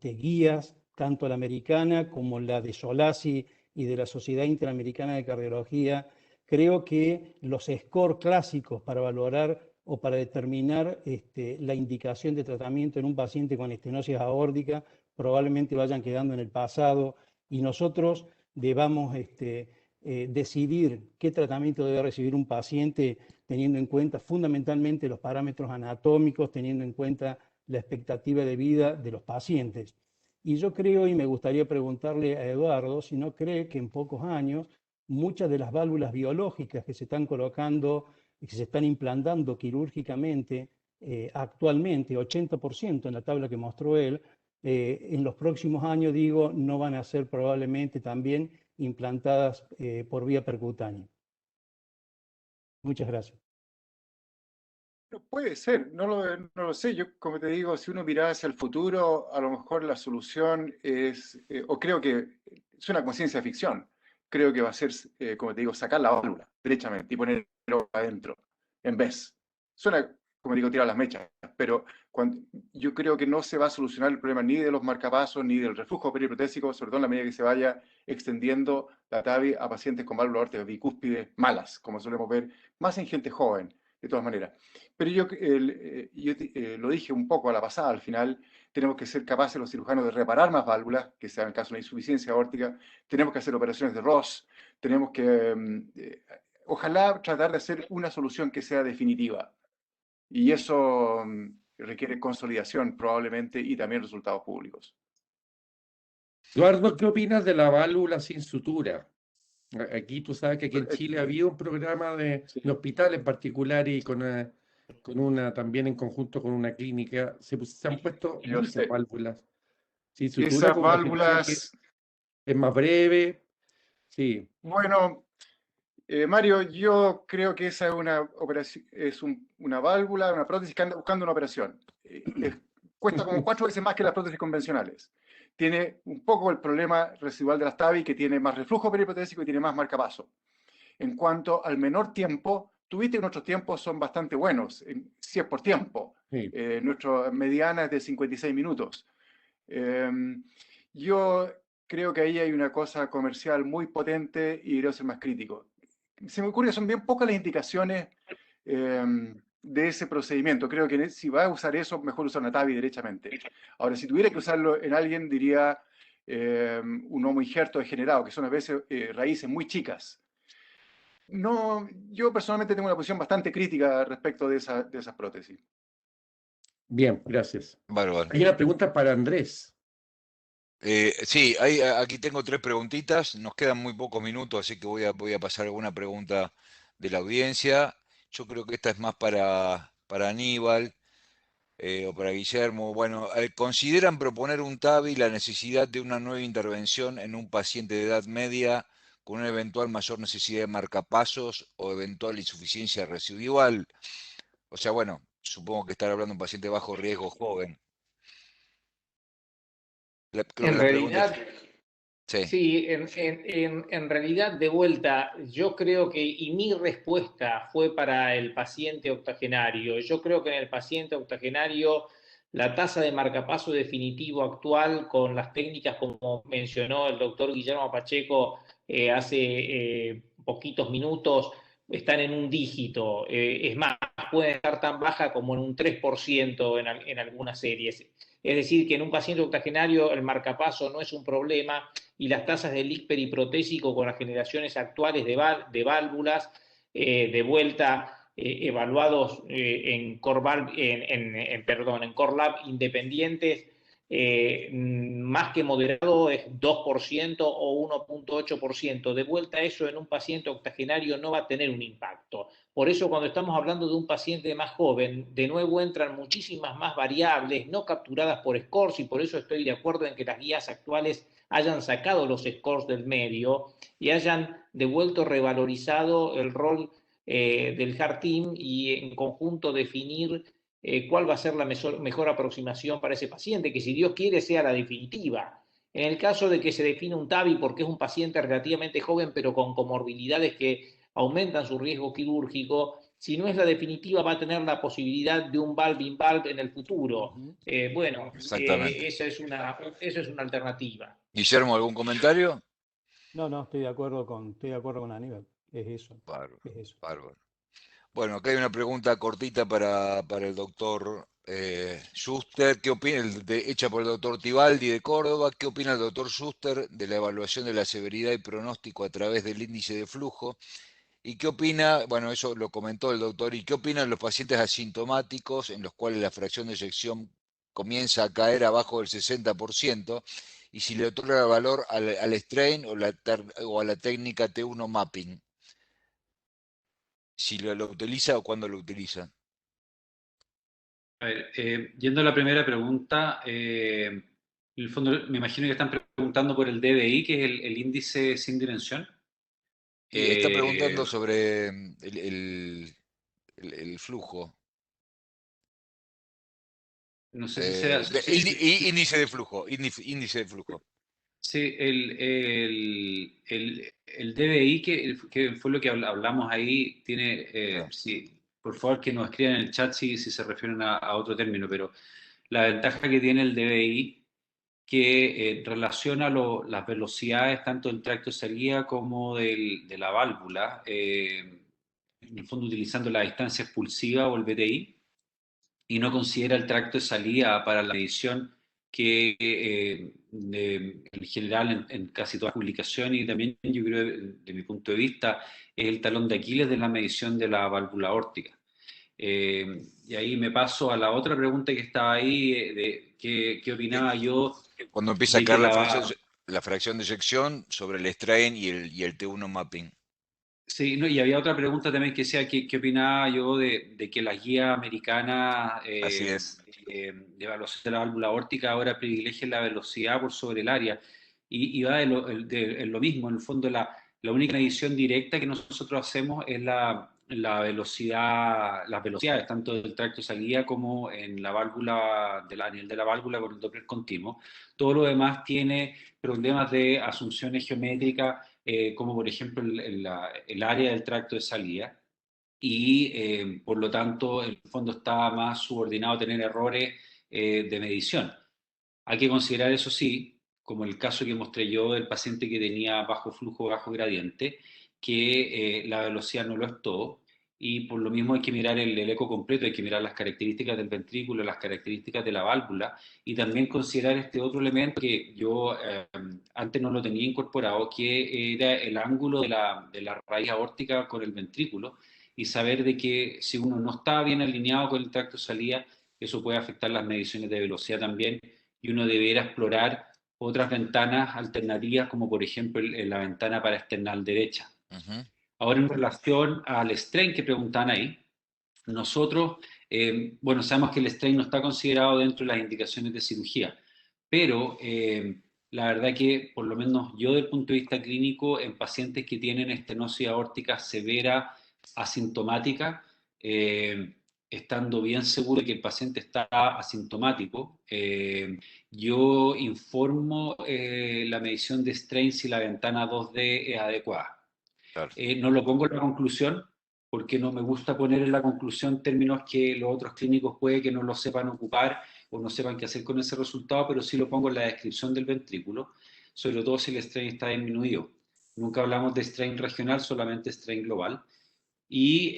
guías, tanto la americana como la de Solasi y de la Sociedad Interamericana de Cardiología, creo que los scores clásicos para valorar o para determinar la indicación de tratamiento en un paciente con estenosis aórtica probablemente vayan quedando en el pasado y nosotros debamos decidir qué tratamiento debe recibir un paciente teniendo en cuenta fundamentalmente los parámetros anatómicos, teniendo en cuenta la expectativa de vida de los pacientes. Y yo creo, y me gustaría preguntarle a Eduardo, si no cree que en pocos años muchas de las válvulas biológicas que se están colocando y que se están implantando quirúrgicamente actualmente, 80% en la tabla que mostró él, en los próximos años, digo, no van a ser probablemente también implantadas por vía percutánea. Muchas gracias. Puede ser, no lo sé. Yo, como te digo, si uno mira hacia el futuro, a lo mejor la solución es, o creo que suena como ciencia ficción, creo que va a ser, como te digo, sacar la válvula derechamente y ponerlo adentro, en vez. Suena, como digo, tirar las mechas, pero yo creo que no se va a solucionar el problema ni de los marcapasos ni del reflujo periprotésico, sobre todo en la medida que se vaya extendiendo la TAVI a pacientes con válvulas aórticas bicúspides malas, como solemos ver, más en gente joven, de todas maneras. Pero yo lo dije un poco a la pasada, al final tenemos que ser capaces los cirujanos de reparar más válvulas, que sea en el caso de una insuficiencia aórtica, tenemos que hacer operaciones de Ross, tenemos que, ojalá tratar de hacer una solución que sea definitiva. Y eso requiere consolidación probablemente y también resultados públicos. Eduardo, ¿qué opinas de la válvula sin sutura? Aquí tú sabes que aquí en Chile había un programa de hospital en particular y con una también en conjunto con una clínica, se han puesto muchas válvulas sin sutura. Esas válvulas es más breve, sí. Bueno, Mario, yo creo que esa es una operación, es una válvula, una prótesis que anda buscando una operación. Cuesta como 4 veces más que las prótesis convencionales. Tiene un poco el problema residual de las TAVI, que tiene más reflujo periprotésico y tiene más marcapaso. En cuanto al menor tiempo, tuviste que nuestros tiempos son bastante buenos, si es por tiempo. Sí. Nuestra mediana es de 56 minutos. Yo creo que ahí hay una cosa comercial muy potente y debo ser más crítico. Se me ocurre que son bien pocas las indicaciones de ese procedimiento. Creo que si va a usar eso, mejor usar una TAVI derechamente. Ahora, si tuviera que usarlo en alguien, diría un homo injerto degenerado, que son a veces raíces muy chicas. No, yo personalmente tengo una posición bastante crítica respecto de esas prótesis. Bien, gracias. Bárbaro. Hay una pregunta para Andrés. Sí, aquí tengo 3 preguntitas. Nos quedan muy pocos minutos, así que voy a pasar alguna pregunta de la audiencia. Yo creo que esta es más para Aníbal. o para Guillermo. Bueno, ¿consideran proponer un TAVI la necesidad de una nueva intervención en un paciente de edad media con una eventual mayor necesidad de marcapasos o eventual insuficiencia residual? O sea, bueno, supongo que estar hablando de un paciente de bajo riesgo joven. Creo que En la pregunta es... realidad, Sí. sí, en realidad, de vuelta, yo creo que, y mi respuesta fue para el paciente octogenario, yo creo que en el paciente octogenario la tasa de marcapaso definitivo actual con las técnicas como mencionó el doctor Guillermo Pacheco hace poquitos minutos, están en un dígito, es más, pueden estar tan baja como en un 3% en algunas series. Es decir, que en un paciente octogenario el marcapaso no es un problema y las tasas del IC periprotésico con las generaciones actuales de válvulas de vuelta evaluados en Core Lab independientes, más que moderado es 2% o 1,8%. De vuelta eso en un paciente octogenario no va a tener un impacto. Por eso cuando estamos hablando de un paciente más joven, de nuevo entran muchísimas más variables no capturadas por scores y por eso estoy de acuerdo en que las guías actuales hayan sacado los scores del medio y hayan devuelto revalorizado el rol del Heart Team y en conjunto definir cuál va a ser la mejor aproximación para ese paciente, que si Dios quiere sea la definitiva. En el caso de que se define un TAVI porque es un paciente relativamente joven pero con comorbilidades que aumentan su riesgo quirúrgico, si no es la definitiva va a tener la posibilidad de un valve-in-valve en el futuro. Exactamente. Esa es una alternativa. Guillermo, ¿algún comentario? No, no, estoy de acuerdo con Aníbal. Es eso, Bárbaro, es eso. bárbaro. Bueno, acá hay una pregunta cortita para el doctor Schuster. ¿Qué opina, hecha por el doctor Tibaldi de Córdoba? ¿Qué opina el doctor Schuster de la evaluación de la severidad y pronóstico a través del índice de flujo? ¿Y qué opina, bueno, eso lo comentó el doctor, ¿y qué opinan los pacientes asintomáticos en los cuales la fracción de eyección comienza a caer abajo del 60%? Y si le otorga valor al strain o a la técnica T1 mapping. Si lo utiliza o cuándo lo utiliza. A ver, yendo a la primera pregunta, en el fondo me imagino que están preguntando por el DBI, que es el índice sin dimensión. Está preguntando Eh, sobre el flujo. no sé si sea... Índice de flujo, índice de flujo. Sí, el DBI, que fue lo que hablamos ahí, tiene, sí, por favor que nos escriban en el chat si se refieren a otro término, pero la ventaja que tiene el DBI que relaciona las velocidades tanto del tracto de salida como de la válvula, en el fondo utilizando la distancia expulsiva o el BTI, y no considera el tracto de salida para la medición que en general en casi todas las publicaciones y también yo creo de mi punto de vista es el talón de Aquiles de la medición de la válvula aórtica. Y ahí me paso a la otra pregunta que estaba ahí, de qué opinaba yo Cuando empieza a de que caer la fracción de eyección sobre el strain y el T1 mapping. Sí, no, y había otra pregunta también que decía qué opinaba yo de que la guía americana Así es. de evaluación de la válvula aórtica ahora privilegia la velocidad por sobre el área. Y va en lo mismo, en el fondo la única medición directa que nosotros hacemos es la velocidad, las velocidades, tanto del tracto de salida como en la válvula, a nivel de la válvula con el Doppler continuo. Todo lo demás tiene problemas de asunciones geométricas como por ejemplo el área del tracto de salida, y por lo tanto el fondo está más subordinado a tener errores de medición. Hay que considerar eso sí, como el caso que mostré yo del paciente que tenía bajo flujo, bajo gradiente, que la velocidad no lo es todo, y por lo mismo hay que mirar el eco completo, hay que mirar las características del ventrículo, las características de la válvula, y también considerar este otro elemento que yo antes no lo tenía incorporado, que era el ángulo de la raíz aórtica con el ventrículo, y saber de que si uno no está bien alineado con el tracto de salida, eso puede afectar las mediciones de velocidad también, y uno debiera explorar otras ventanas alternativas, como por ejemplo la ventana para external derecha. Uh-huh. Ahora, en relación al strain que preguntan ahí, nosotros Bueno, sabemos que el strain no está considerado dentro de las indicaciones de cirugía, pero la verdad que, por lo menos yo, desde el punto de vista clínico, en pacientes que tienen estenosis aórtica severa, asintomática, estando bien seguro de que el paciente está asintomático, yo informo la medición de strain si la ventana 2D es adecuada. Claro. No lo pongo en la conclusión, porque no me gusta poner en la conclusión términos que los otros clínicos puede que no lo sepan ocupar o no sepan qué hacer con ese resultado, pero sí lo pongo en la descripción del ventrículo, sobre todo si el strain está disminuido. Nunca hablamos de strain regional, solamente strain global. Y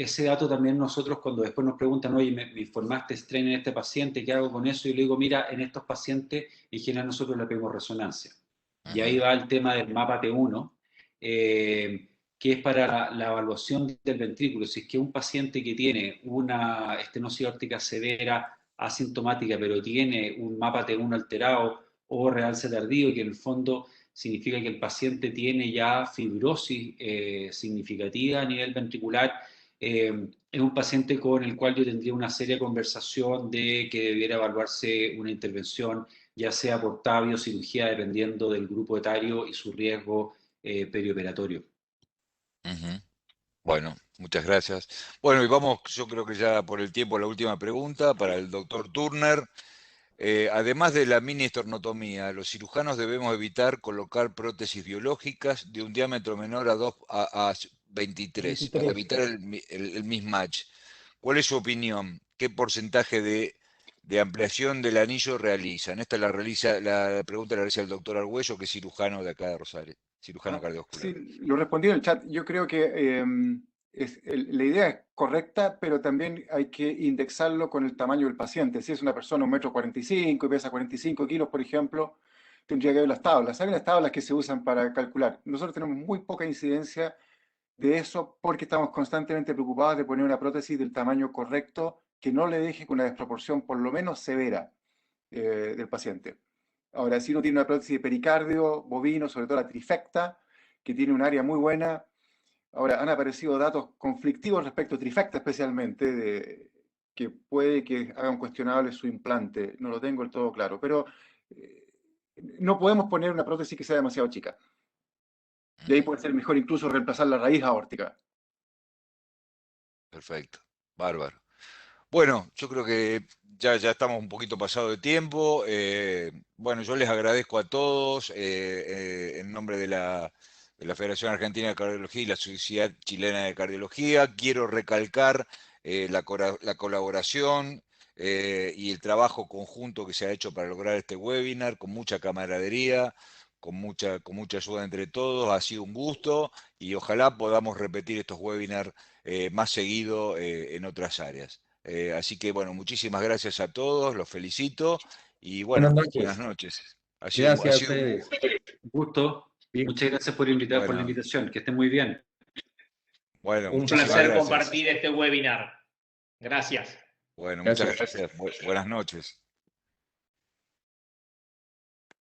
ese dato también nosotros, cuando después nos preguntan, oye, me informaste strain en este paciente, ¿qué hago con eso? Yo le digo, mira, en estos pacientes en general nosotros le pedimos resonancia. Y ahí va el tema del mapa T1, que es para la evaluación del ventrículo. Si es que un paciente que tiene una estenosis aórtica severa, asintomática, pero tiene un mapa T1 alterado o realce tardío, que en el fondo significa que el paciente tiene ya fibrosis significativa a nivel ventricular, es un paciente con el cual yo tendría una seria conversación de que debiera evaluarse una intervención, ya sea por TAVI o cirugía, dependiendo del grupo etario y su riesgo perioperatorio. Bueno, muchas gracias. Bueno, y vamos, yo creo que ya por el tiempo, la última pregunta para el doctor Turner. Además de la mini esternotomía, los cirujanos debemos evitar colocar prótesis biológicas de un diámetro menor a 23 para evitar el mismatch. ¿Cuál es su opinión? ¿Qué porcentaje de ampliación del anillo realizan? Esta la pregunta la realiza el doctor Argüello, que es cirujano de acá de Rosario, cirujano cardiovascular. Sí, lo respondí en el chat. Yo creo que la idea es correcta, pero también hay que indexarlo con el tamaño del paciente. Si es una persona 1,45 m y pesa 45 kilos, por ejemplo, tendría que ver las tablas. Hay unas tablas que se usan para calcular. Nosotros tenemos muy poca incidencia de eso porque estamos constantemente preocupados de poner una prótesis del tamaño correcto que no le deje con una desproporción por lo menos severa del paciente. Ahora, si uno tiene una prótesis de pericardio bovino, sobre todo la trifecta, que tiene un área muy buena. Ahora, han aparecido datos conflictivos respecto a trifecta especialmente, que puede que hagan cuestionable su implante. No lo tengo del todo claro, pero no podemos poner una prótesis que sea demasiado chica. Y ahí puede ser mejor incluso reemplazar la raíz aórtica. Perfecto, bárbaro. Bueno, yo creo que ya estamos un poquito pasado de tiempo. Bueno, yo les agradezco a todos en nombre de la Federación Argentina de Cardiología y la Sociedad Chilena de Cardiología. Quiero recalcar la colaboración y el trabajo conjunto que se ha hecho para lograr este webinar, con mucha camaradería, con mucha ayuda entre todos. Ha sido un gusto y ojalá podamos repetir estos webinars más seguido en otras áreas. Así que, bueno, muchísimas gracias a todos, los felicito y bueno, buenas noches. Gracias a ustedes. Un gusto. Bien. Muchas gracias por invitar, por la invitación. Que estén muy bien. Bueno, un placer compartir este webinar. Gracias. Bueno, muchas gracias. Buenas noches.